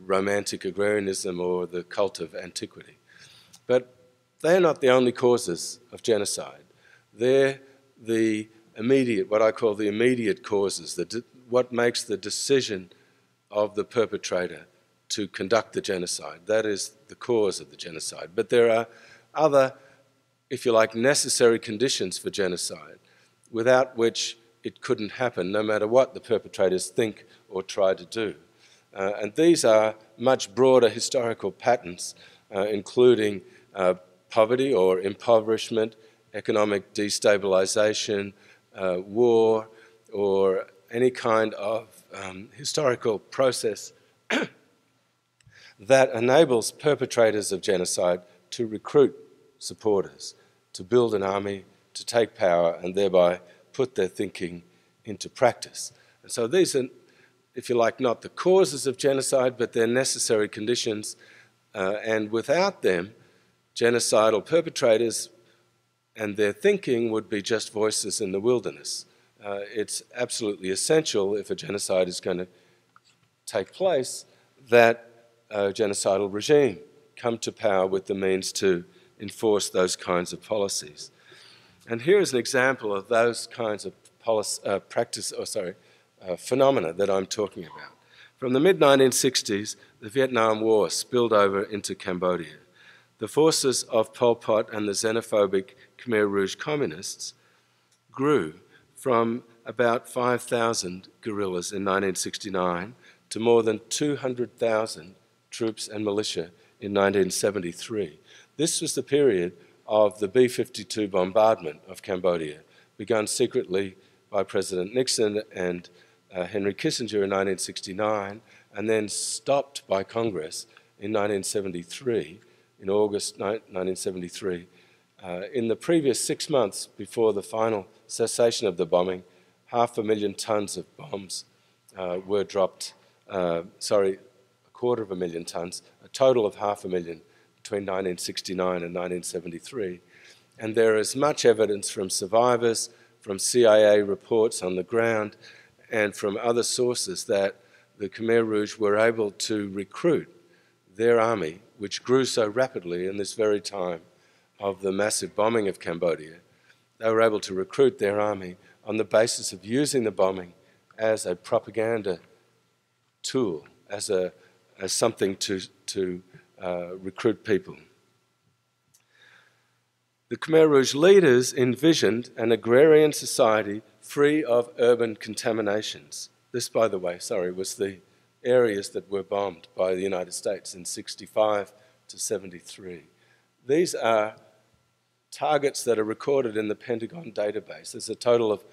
romantic agrarianism or the cult of antiquity. But they're not the only causes of genocide. They're the immediate, what I call the immediate causes, what makes the decision of the perpetrator to conduct the genocide. That is the cause of the genocide. But there are other, if you like, necessary conditions for genocide, without which it couldn't happen, no matter what the perpetrators think or try to do. And these are much broader historical patterns, including poverty or impoverishment, economic destabilization, war, or any kind of historical process that enables perpetrators of genocide to recruit supporters, to build an army, to take power, and thereby put their thinking into practice. And so these are, if you like, not the causes of genocide, but they're necessary conditions, and without them, genocidal perpetrators and their thinking would be just voices in the wilderness. It's absolutely essential, if a genocide is going to take place, that a genocidal regime come to power with the means to enforce those kinds of policies. And here is an example of those kinds of phenomena that I'm talking about. From the mid-1960s, the Vietnam War spilled over into Cambodia. The forces of Pol Pot and the xenophobic Khmer Rouge communists grew from about 5,000 guerrillas in 1969 to more than 200,000 troops and militia in 1973. This was the period of the B-52 bombardment of Cambodia, begun secretly by President Nixon and Henry Kissinger in 1969, and then stopped by Congress in 1973, in August 1973. In the previous 6 months before the final cessation of the bombing, 500,000 tons of bombs were dropped, 250,000 tons, a total of 500,000 between 1969 and 1973. And there is much evidence from survivors, from CIA reports on the ground, and from other sources that the Khmer Rouge were able to recruit their army, which grew so rapidly in this very time of the massive bombing of Cambodia. They were able to recruit their army on the basis of using the bombing as a propaganda tool, as something to recruit people. The Khmer Rouge leaders envisioned an agrarian society free of urban contaminations. This, by the way, was the areas that were bombed by the United States in 65 to 73. These are targets that are recorded in the Pentagon database. There's a total of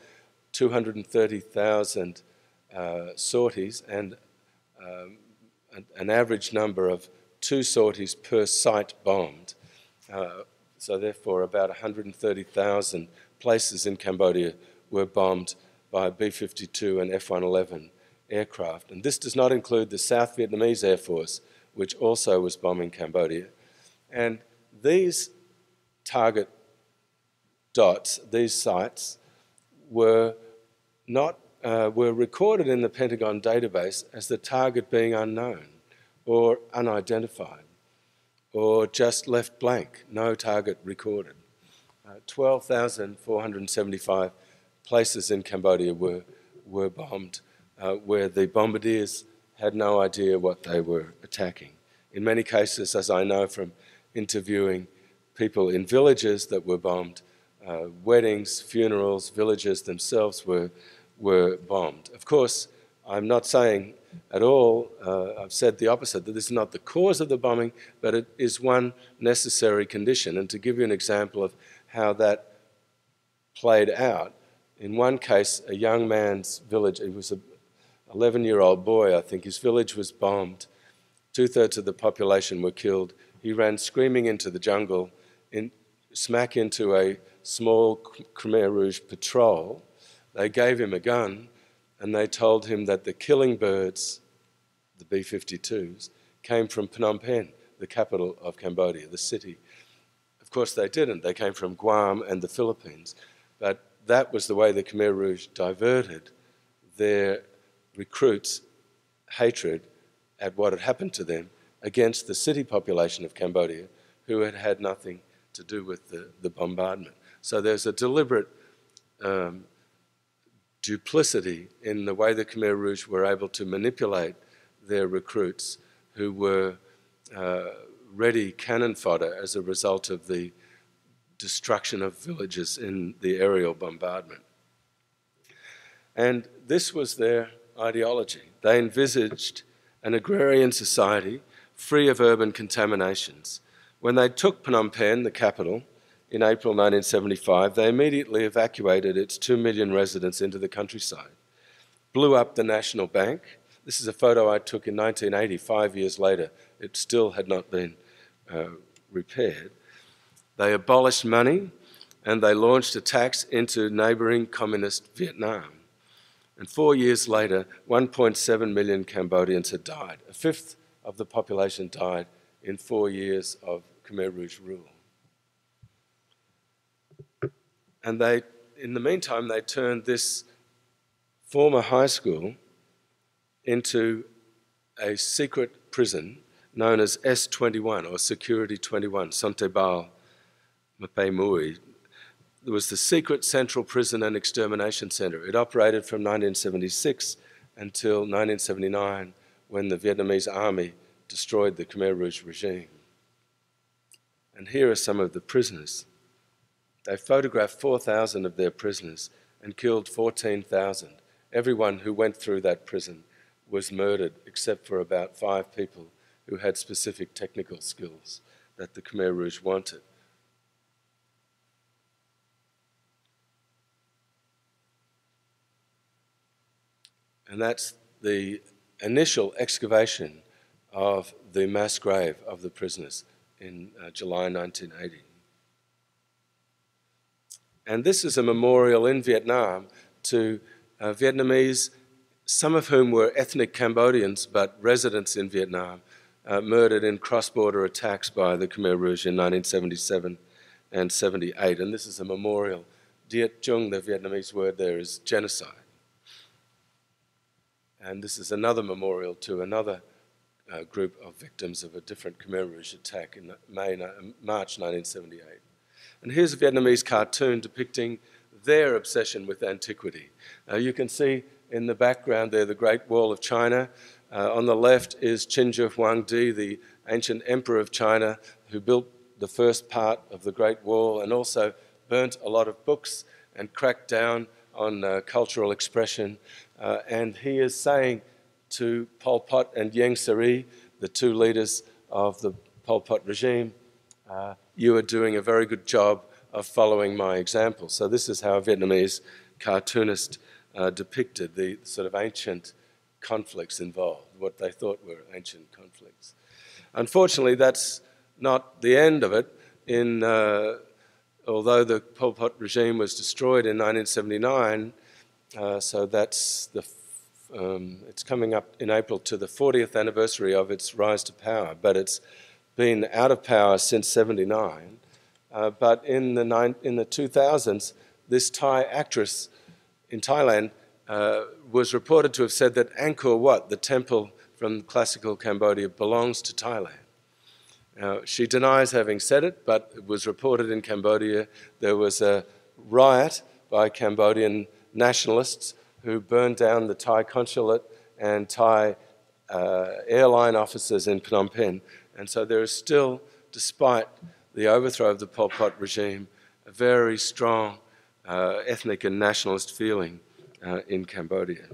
230,000 sorties and an average number of 2 sorties per site bombed. So therefore about 130,000 places in Cambodia were bombed by B-52 and F-111 aircraft. And this does not include the South Vietnamese Air Force, which also was bombing Cambodia. And these target dots, these sites, were recorded in the Pentagon database as the target being unknown or unidentified or just left blank, no target recorded. 12,475 places in Cambodia were bombed where the bombardiers had no idea what they were attacking. In many cases, as I know from interviewing people in villages that were bombed, weddings, funerals, villages themselves were bombed. Of course, I'm not saying at all, I've said the opposite, that this is not the cause of the bombing, but it is one necessary condition. And to give you an example of how that played out, in one case, a young man's village, he was an 11-year-old boy, I think, his village was bombed. 2/3 of the population were killed. He ran screaming into the jungle, smack into a small Khmer Rouge patrol. They gave him a gun and they told him that the killing birds, the B-52s, came from Phnom Penh, the capital of Cambodia, the city. Of course they didn't. They came from Guam and the Philippines. But that was the way the Khmer Rouge diverted their recruits' hatred at what had happened to them against the city population of Cambodia, who had had nothing to do with the bombardment. So there's a deliberate duplicity in the way the Khmer Rouge were able to manipulate their recruits who were ready cannon fodder as a result of the destruction of villages in the aerial bombardment. And this was their ideology. They envisaged an agrarian society free of urban contaminations. When they took Phnom Penh, the capital, in April 1975, they immediately evacuated its 2 million residents into the countryside, blew up the National Bank. This is a photo I took in 1980, 5 years later. It still had not been repaired. They abolished money and they launched attacks into neighbouring communist Vietnam. And 4 years later, 1.7 million Cambodians had died. A fifth of the population died in 4 years of Khmer Rouge rule. And they, in the meantime, they turned this former high school into a secret prison known as S21, or Security 21, Sontebal Mapei Mui. It was the secret central prison and extermination centre. It operated from 1976 until 1979, when the Vietnamese army destroyed the Khmer Rouge regime. And here are some of the prisoners. They photographed 4,000 of their prisoners and killed 14,000. Everyone who went through that prison was murdered, except for about 5 people who had specific technical skills that the Khmer Rouge wanted. And that's the initial excavation of the mass grave of the prisoners in July 1980. And this is a memorial in Vietnam to Vietnamese, some of whom were ethnic Cambodians but residents in Vietnam, murdered in cross-border attacks by the Khmer Rouge in 1977 and 78. And this is a memorial. Diet Chung, the Vietnamese word there is genocide. And this is another memorial to another group of victims of a different Khmer Rouge attack in March 1978. And here's a Vietnamese cartoon depicting their obsession with antiquity. You can see in the background there the Great Wall of China. On the left is Qinzhi Huangdi, the ancient emperor of China, who built the first part of the Great Wall and also burnt a lot of books and cracked down on cultural expression. And he is saying to Pol Pot and Ieng Sary, the 2 leaders of the Pol Pot regime, you are doing a very good job of following my example. So this is how a Vietnamese cartoonist depicted the sort of ancient conflicts involved, what they thought were ancient conflicts. Unfortunately, that's not the end of it. Although the Pol Pot regime was destroyed in 1979, so that's it's coming up in April to the 40th anniversary of its rise to power, but it's been out of power since '79. But in the 2000s, this Thai actress in Thailand was reported to have said that Angkor Wat, the temple from classical Cambodia, belongs to Thailand. She denies having said it, but it was reported in Cambodia there was a riot by Cambodian nationalists who burned down the Thai consulate and Thai airline offices in Phnom Penh. And so there is still, despite the overthrow of the Pol Pot regime, a very strong ethnic and nationalist feeling in Cambodia.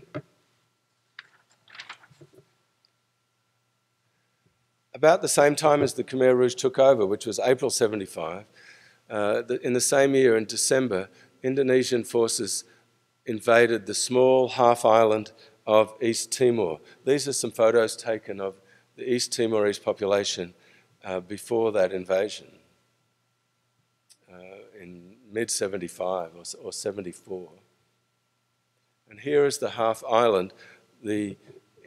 About the same time as the Khmer Rouge took over, which was April '75, in the same year, in December, Indonesian forces invaded the small half-island of East Timor. These are some photos taken of the East Timorese population before that invasion in mid-'75 or '74. And here is the half-island. The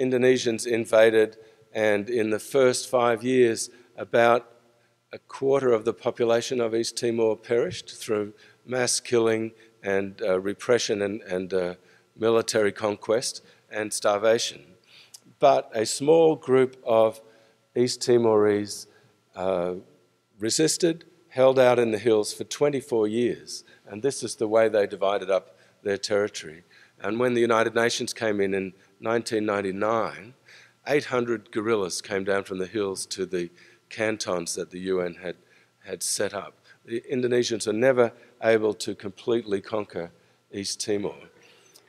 Indonesians invaded, and in the first 5 years, about a quarter of the population of East Timor perished through mass killing and repression and military conquest and starvation. But a small group of East Timorese resisted, held out in the hills for 24 years, and this is the way they divided up their territory. And when the United Nations came in 1999, 800 guerrillas came down from the hills to the cantons that the UN had set up. The Indonesians were never able to completely conquer East Timor.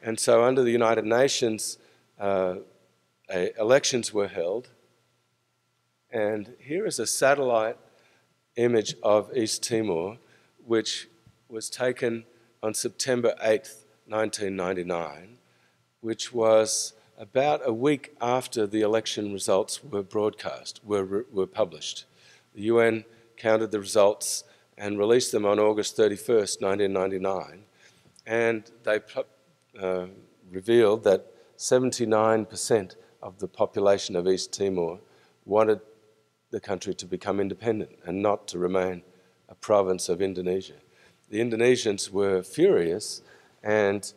And so under the United Nations, elections were held. And here is a satellite image of East Timor, which was taken on September 8th, 1999, which was about a week after the election results were broadcast, were published. The UN counted the results and released them on August 31st, 1999, and they revealed that 79% of the population of East Timor wanted the country to become independent and not to remain a province of Indonesia. The Indonesians were furious, and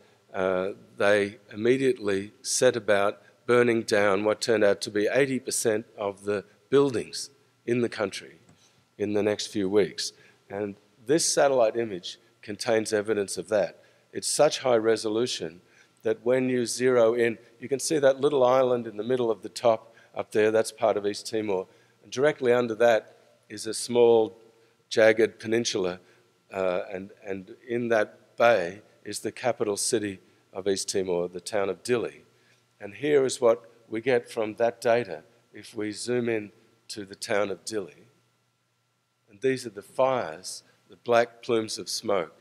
they immediately set about burning down what turned out to be 80% of the buildings in the country in the next few weeks. And this satellite image contains evidence of that. It's such high resolution that when you zero in, you can see that little island in the middle of the top up there, that's part of East Timor. And directly under that is a small jagged peninsula, and in that bay is the capital city of East Timor, the town of Dili. And here is what we get from that data if we zoom in to the town of Dili. And these are the fires, the black plumes of smoke,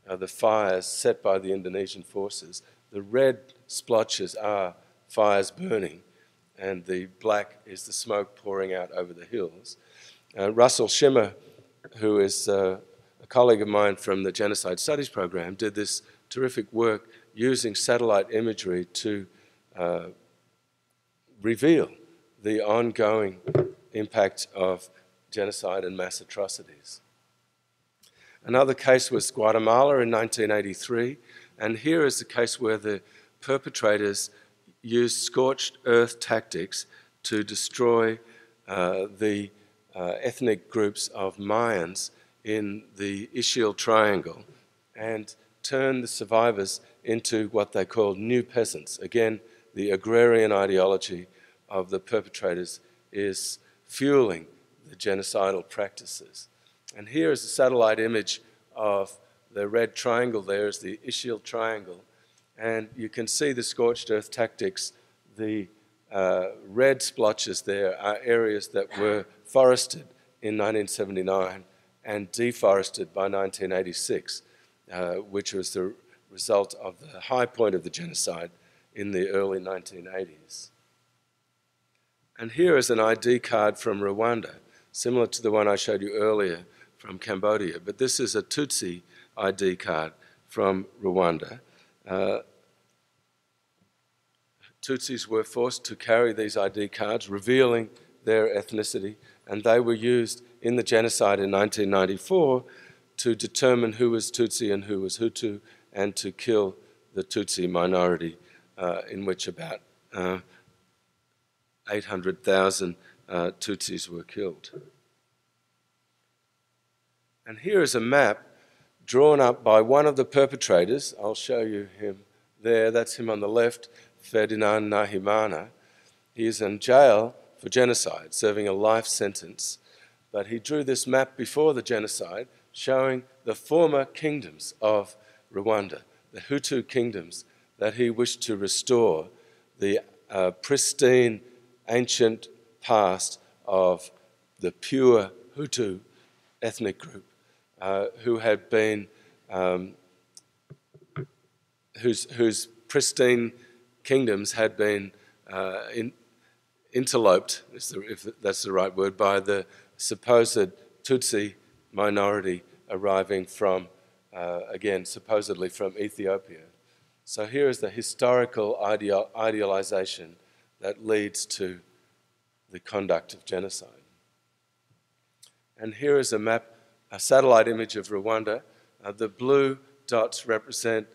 the fires set by the Indonesian forces. The red splotches are fires burning, and the black is the smoke pouring out over the hills. Russell Shimmer, who is a colleague of mine from the Genocide Studies program, did this terrific work using satellite imagery to reveal the ongoing impact of genocide and mass atrocities. Another case was Guatemala in 1983, and here is the case where the perpetrators used scorched earth tactics to destroy the ethnic groups of Mayans in the Ixil Triangle and turn the survivors into what they called new peasants. Again, the agrarian ideology of the perpetrators is fueling the genocidal practices. And here is a satellite image of the red triangle. There is the Ixil Triangle. And you can see the scorched earth tactics. The red splotches there are areas that were forested in 1979 and deforested by 1986, which was the result of the high point of the genocide in the early 1980s. And here is an ID card from Rwanda, similar to the one I showed you earlier from Cambodia, but this is a Tutsi ID card from Rwanda. Tutsis were forced to carry these ID cards, revealing their ethnicity, and they were used in the genocide in 1994 to determine who was Tutsi and who was Hutu, and to kill the Tutsi minority, in which about 800,000 Tutsis were killed. And here is a map drawn up by one of the perpetrators. I'll show you him there. That's him on the left, Ferdinand Nahimana. He is in jail for genocide, serving a life sentence. But he drew this map before the genocide, showing the former kingdoms of Rwanda, the Hutu kingdoms that he wished to restore, the pristine, ancient past of the pure Hutu ethnic group, who had been, whose pristine kingdoms had been interloped, if that's the right word, by the supposed Tutsi minority arriving from, again, supposedly from Ethiopia. So here is the historical idealization that leads to the conduct of genocide. And here is a map, a satellite image of Rwanda. The blue dots represent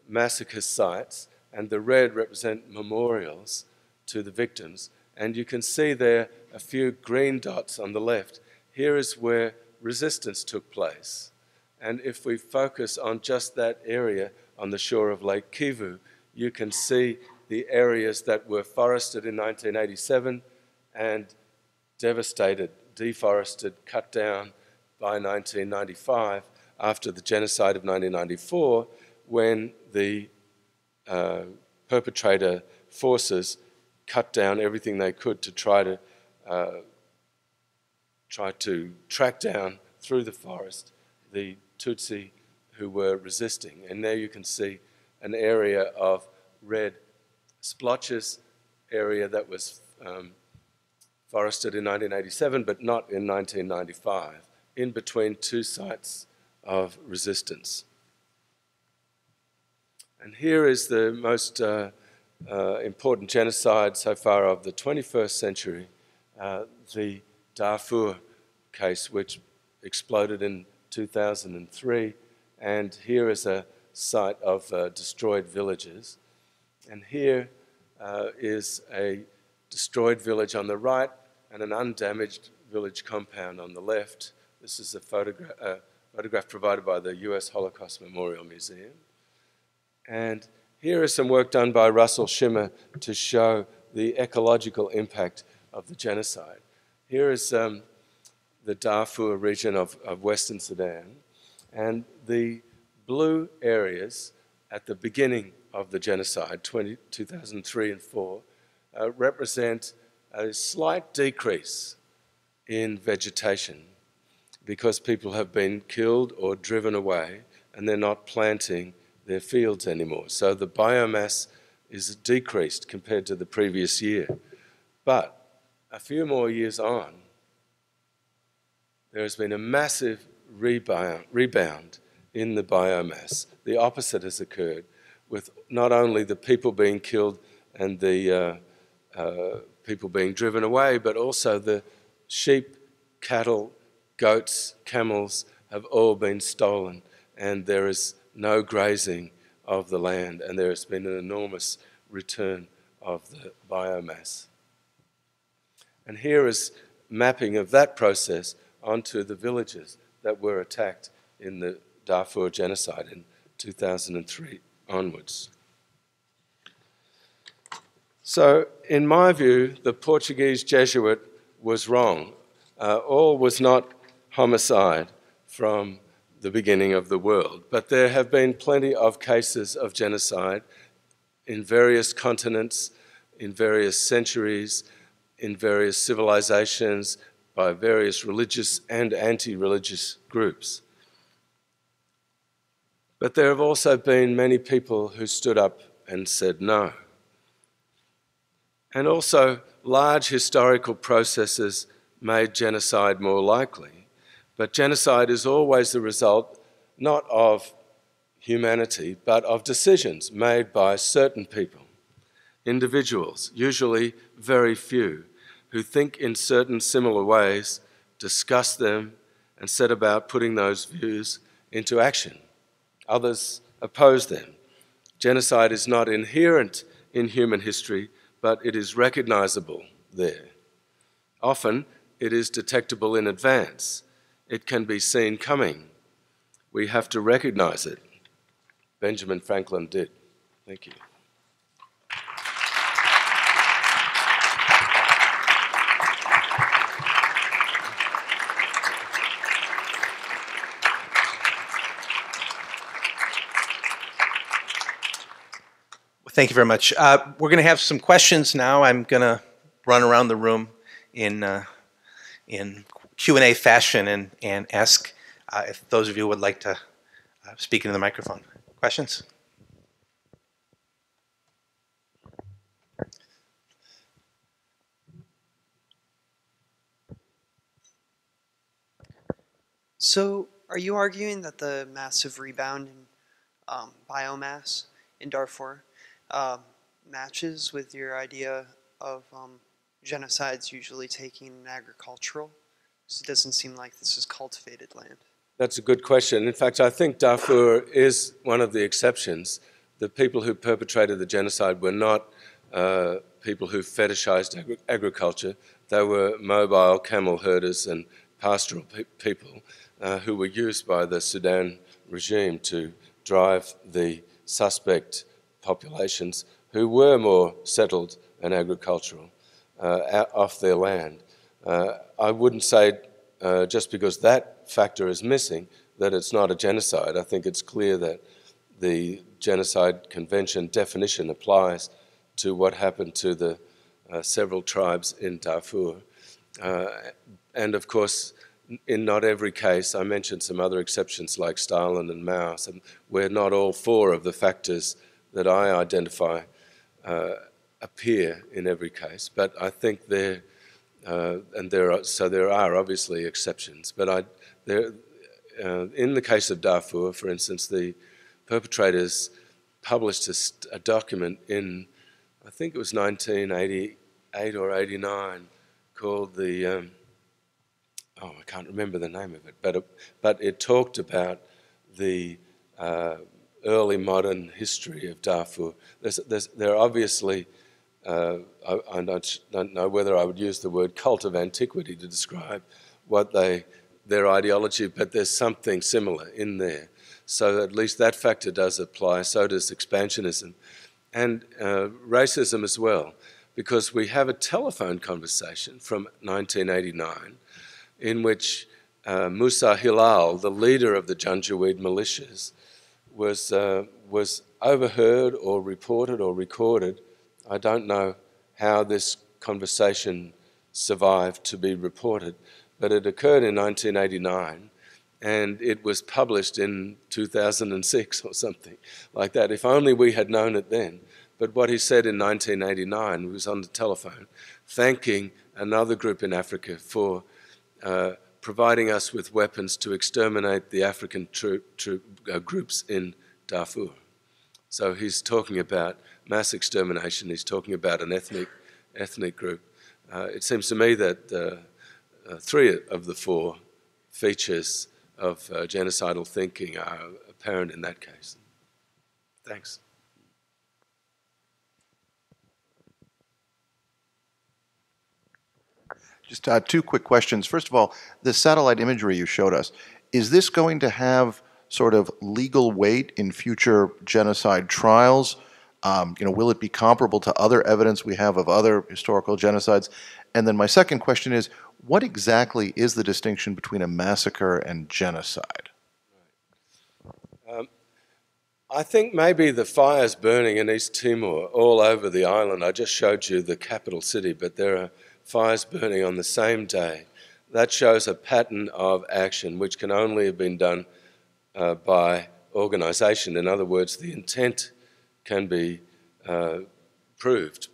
massacre sites, and the red represent memorials to the victims. And you can see there a few green dots on the left. Here is where resistance took place. And if we focus on just that area on the shore of Lake Kivu, you can see the areas that were forested in 1987 and devastated, deforested, cut down by 1995 after the genocide of 1994, when the perpetrator forces cut down everything they could to try to track down through the forest the Tutsi who were resisting. And there you can see an area of red splotches, area that was forested in 1987 but not in 1995, in between two sites of resistance. And here is the most important genocide so far of the 21st century, the Darfur case, which exploded in 2003. And here is a site of destroyed villages. And here is a destroyed village on the right and an undamaged village compound on the left. This is a photograph provided by the US Holocaust Memorial Museum. And here is some work done by Russell Shimmer to show the ecological impact of the genocide. Here is the Darfur region of Western Sudan, and the blue areas at the beginning of the genocide, 2003 and 4, represent a slight decrease in vegetation because people have been killed or driven away and they're not planting their fields anymore. So the biomass is decreased compared to the previous year. But a few more years on, there has been a massive rebound in the biomass. The opposite has occurred, with not only the people being killed and the people being driven away, but also the sheep, cattle, goats, camels have all been stolen, and there is no grazing of the land, and there has been an enormous return of the biomass. And here is mapping of that process onto the villages that were attacked in the Darfur genocide in 2003 onwards. So, in my view, the Portuguese Jesuit was wrong. All was not homicide from the beginning of the world, but there have been plenty of cases of genocide in various continents, in various centuries, in various civilizations, by various religious and anti-religious groups. But there have also been many people who stood up and said no. And also, large historical processes made genocide more likely. But genocide is always the result not of humanity, but of decisions made by certain people, individuals, usually very few, who think in certain similar ways, discuss them, and set about putting those views into action. Others oppose them. Genocide is not inherent in human history, but it is recognizable there. Often, it is detectable in advance. It can be seen coming. We have to recognize it. Benjamin Franklin did. Thank you.
Thank you very much. We're going to have some questions now. I'm going to run around the room in Q&A fashion and ask if those of you would like to speak into the microphone. Questions?
So, are you arguing that the massive rebound in biomass in Darfur matches with your idea of genocides usually taking agricultural? Because it doesn't seem like this is cultivated land.
That's a good question. In fact, I think Darfur is one of the exceptions. The people who perpetrated the genocide were not people who fetishized agriculture. They were mobile camel herders and pastoral people who were used by the Sudan regime to drive the suspect populations who were more settled and agricultural off their land. I wouldn't say just because that factor is missing that it's not a genocide. I think it's clear that the Genocide Convention definition applies to what happened to the several tribes in Darfur. And of course, in not every case, I mentioned some other exceptions like Stalin and Mao, where not all four of the factors that I identify appear in every case. But I think there are obviously exceptions. But in the case of Darfur, for instance, the perpetrators published a document in, I think it was 1988 or 89, called the I can't remember the name of it, but it talked about the early modern history of Darfur. There are obviously, I don't know whether I would use the word cult of antiquity to describe what their ideology, but there's something similar in there. So at least that factor does apply, so does expansionism. And racism as well, because we have a telephone conversation from 1989 in which Musa Hilal, the leader of the Janjaweed militias, was overheard or reported or recorded. I don't know how this conversation survived to be reported, but it occurred in 1989 and it was published in 2006 or something like that. If only we had known it then. But what he said in 1989 was on the telephone, thanking another group in Africa for providing us with weapons to exterminate the African groups in Darfur. So he's talking about mass extermination, he's talking about an ethnic group. It seems to me that 3 of the 4 features of genocidal thinking are apparent in that case. Thanks.
Just 2 quick questions. First of all, the satellite imagery you showed us, is this going to have sort of legal weight in future genocide trials? Will it be comparable to other evidence we have of other historical genocides? And then my second question is, what exactly is the distinction between a massacre and genocide?
I think maybe the fires burning in East Timor all over the island. I just showed you the capital city, but there are fires burning on the same day that shows a pattern of action which can only have been done by organisation. In other words, the intent can be proved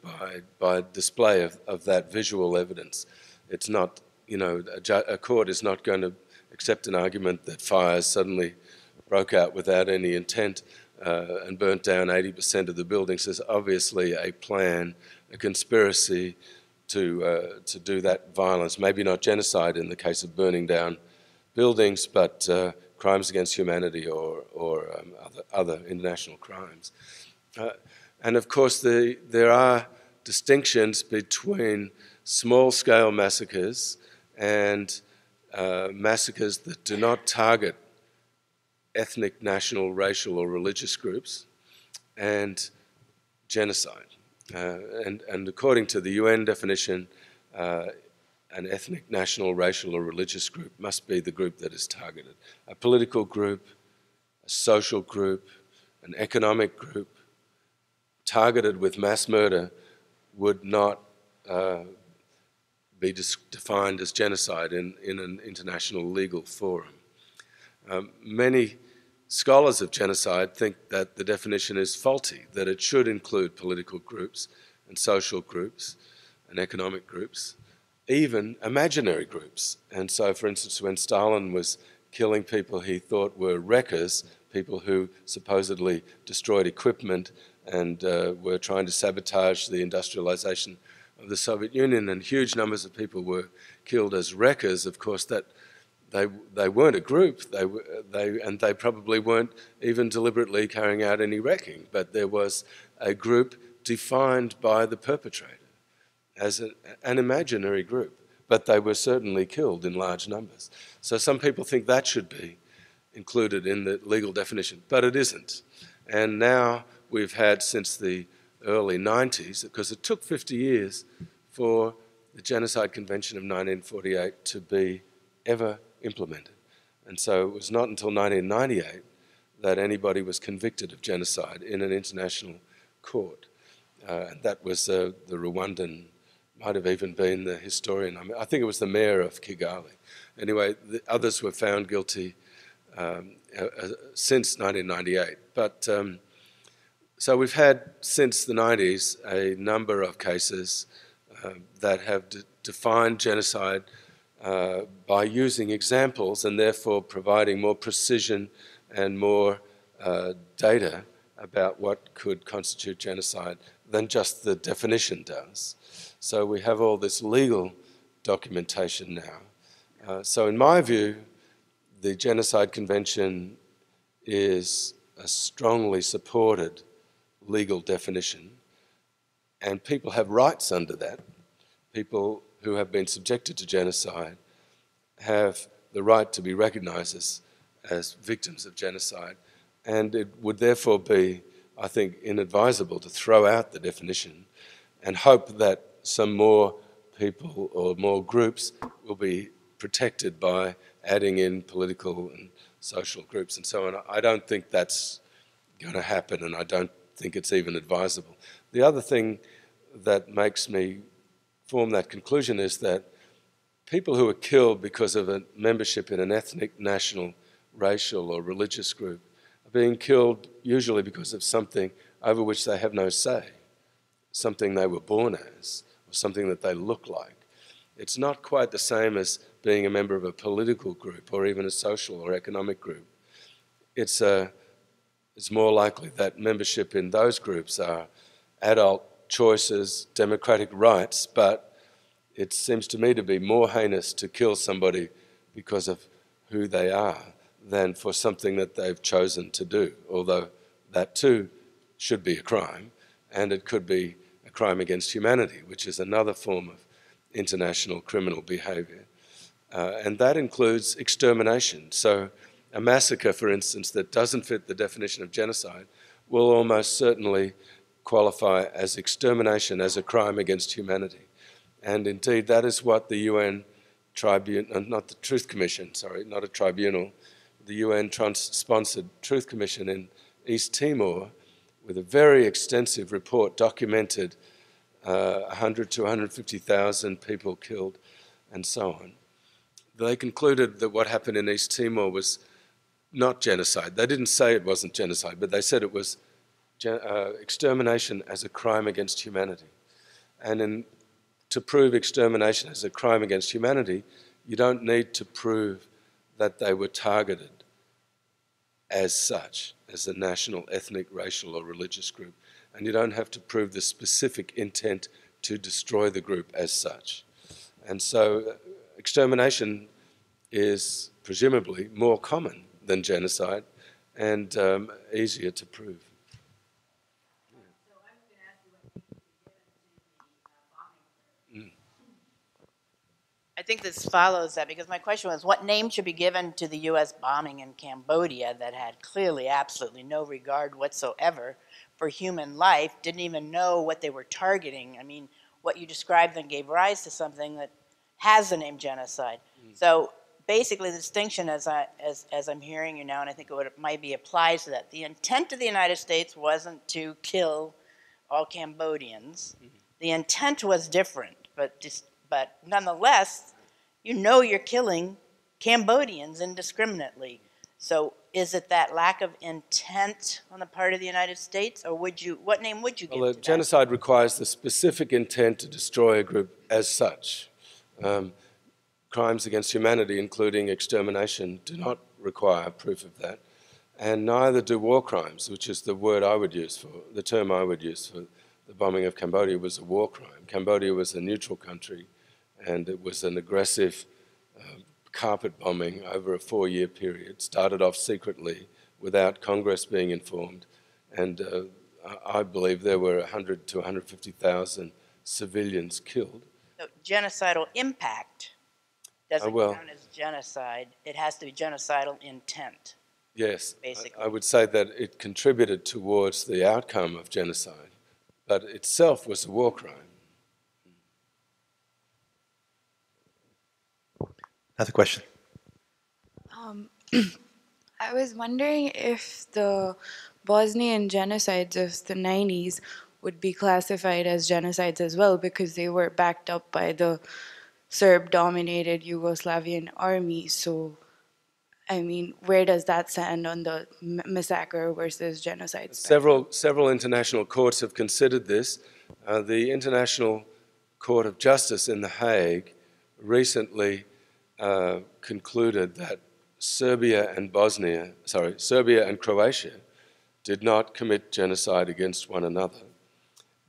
by display of that visual evidence. It's not, a court is not going to accept an argument that fires suddenly broke out without any intent and burnt down 80% of the buildings. There's obviously a plan, a conspiracy to do that violence. Maybe not genocide in the case of burning down buildings, but crimes against humanity or other international crimes. And of course, there are distinctions between small-scale massacres and massacres that do not target ethnic, national, racial, or religious groups, and genocide. And according to the UN definition, an ethnic, national, racial, or religious group must be the group that is targeted. A political group, a social group, an economic group targeted with mass murder would not be defined as genocide in an international legal forum. Many scholars of genocide think that the definition is faulty, that it should include political groups and social groups and economic groups, even imaginary groups. And so, for instance, when Stalin was killing people he thought were wreckers, people who supposedly destroyed equipment and were trying to sabotage the industrialization of the Soviet Union, and huge numbers of people were killed as wreckers, of course, that they weren't a group, and they probably weren't even deliberately carrying out any wrecking, but there was a group defined by the perpetrator as an imaginary group, but they were certainly killed in large numbers. So some people think that should be included in the legal definition, but it isn't. And now we've had, since the early 90s, because it took 50 years for the Genocide Convention of 1948 to be ever implemented. And so it was not until 1998 that anybody was convicted of genocide in an international court. And that was the Rwandan, might have even been the historian. I think it was the mayor of Kigali. Anyway, the others were found guilty since 1998. But so we've had, since the 90s, a number of cases that have defined genocide by using examples and therefore providing more precision and more data about what could constitute genocide than just the definition does. So we have all this legal documentation now. So in my view, the Genocide Convention is a strongly supported legal definition, and people have rights under that. People who have been subjected to genocide have the right to be recognised as victims of genocide, and it would therefore be, I think, inadvisable to throw out the definition and hope that some more people or more groups will be protected by adding in political and social groups and so on. I don't think that's going to happen, and I don't think it's even advisable. The other thing that makes me form that conclusion is that people who are killed because of a membership in an ethnic, national, racial or religious group are being killed usually because of something over which they have no say, something they were born as, or something that they look like. It's not quite the same as being a member of a political group or even a social or economic group. It's more likely that membership in those groups are adult choices, democratic rights, but it seems to me to be more heinous to kill somebody because of who they are than for something that they've chosen to do, although that too should be a crime, and it could be a crime against humanity, which is another form of international criminal behaviour. And that includes extermination. So a massacre, for instance, that doesn't fit the definition of genocide will almost certainly qualify as extermination, as a crime against humanity. And indeed, that is what the UN tribunal, not the Truth Commission, sorry, not a tribunal, the UN-sponsored Truth Commission in East Timor, with a very extensive report, documented 100 to 150,000 people killed and so on. they concluded that what happened in East Timor was not genocide. They didn't say it wasn't genocide, but they said it was extermination as a crime against humanity. And to prove extermination as a crime against humanity, you don't need to prove that they were targeted as such, as a national, ethnic, racial, or religious group. And you don't have to prove the specific intent to destroy the group as such. And so extermination is presumably more common than genocide and easier to prove.
I think this follows that, because my question was, what name should be given to the U.S. bombing in Cambodia that had clearly absolutely no regard whatsoever for human life, didn't even know what they were targeting? I mean, what you described then gave rise to something that has the name genocide. So basically the distinction, as I'm hearing you now, and I think it might be applies to that, the intent of the United States wasn't to kill all Cambodians. The intent was different, but nonetheless, you know you're killing Cambodians indiscriminately. So is it that lack of intent on the part of the United States, or what name would you give to that?
Genocide requires the specific intent to destroy a group as such. Crimes against humanity, including extermination, do not require proof of that. And neither do war crimes, which is the word I would use for, the term I would use for the bombing of Cambodia was a war crime. Cambodia was a neutral country, and it was an aggressive carpet bombing over a 4-year period. Started off secretly without Congress being informed, and I believe there were 100 to 150,000 civilians killed.
So genocidal impact doesn't count as genocide. It has to be genocidal intent.
Yes,
basically.
I would say that it contributed towards the outcome of genocide, but itself was a war crime.
Another question.
I was wondering if the Bosnian genocides of the 90s would be classified as genocides as well, because they were backed up by the Serb-dominated Yugoslavian army. So, I mean, where does that stand on the massacre versus genocide spectrum?
Several international courts have considered this. The International Court of Justice in The Hague recently concluded that Serbia and Croatia did not commit genocide against one another,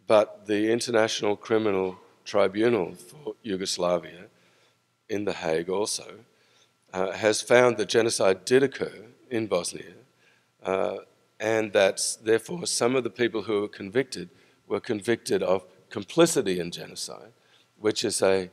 but the International Criminal Tribunal for Yugoslavia in The Hague also has found that genocide did occur in Bosnia, and that therefore some of the people who were convicted of complicity in genocide, which is a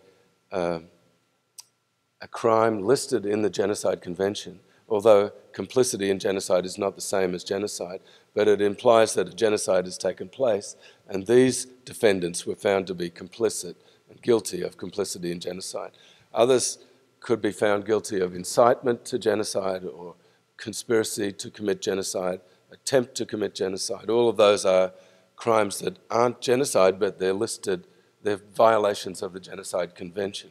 crime listed in the Genocide Convention, although complicity in genocide is not the same as genocide, but it implies that a genocide has taken place, and these defendants were found to be complicit and guilty of complicity in genocide. Others could be found guilty of incitement to genocide or conspiracy to commit genocide, attempt to commit genocide. All of those are crimes that aren't genocide, but they're listed, they're violations of the Genocide Convention.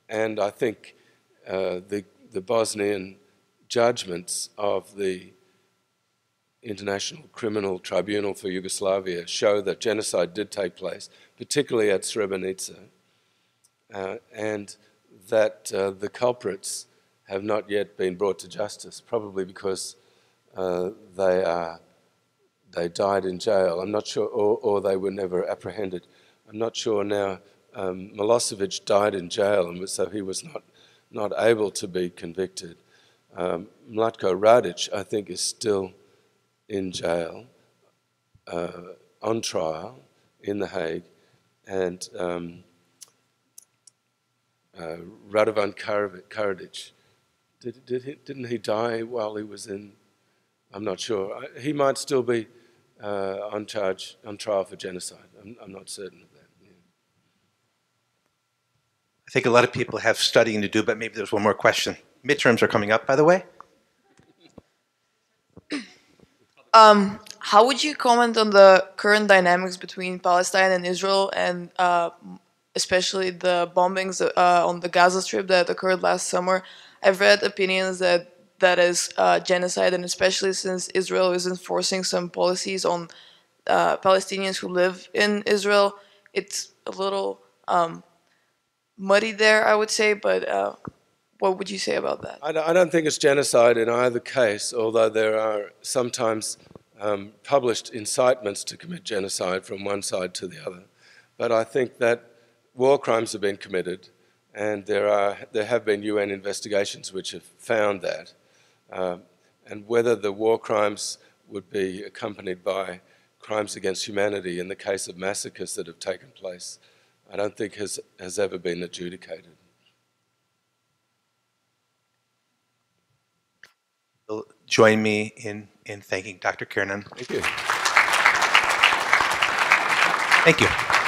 And I think the Bosnian judgments of the International Criminal Tribunal for Yugoslavia show that genocide did take place, particularly at Srebrenica, and that the culprits have not yet been brought to justice, probably because they died in jail. I'm not sure, or they were never apprehended. I'm not sure now. Milosevic died in jail, and so he was not able to be convicted. Mlatko Radic, I think, is still in jail, on trial in The Hague, and Radovan Karadzic, didn't he die while he was in? I'm not sure. He might still be on trial for genocide. I'm not certain of that. Yeah.
I think a lot of people have studying to do, but maybe there's one more question. Midterms are coming up, by the way.
How would you comment on the current dynamics between Palestine and Israel, and especially the bombings on the Gaza Strip that occurred last summer. I've read opinions that that is genocide, and especially since Israel is enforcing some policies on Palestinians who live in Israel, it's a little muddy there, I would say, but what would you say about that?
I don't think it's genocide in either case, although there are sometimes published incitements to commit genocide from one side to the other. But I think that war crimes have been committed, and there have been UN investigations which have found that. And whether the war crimes would be accompanied by crimes against humanity in the case of massacres that have taken place, I don't think has ever been adjudicated.
Join me in thanking Dr. Kiernan.
Thank you.
Thank you.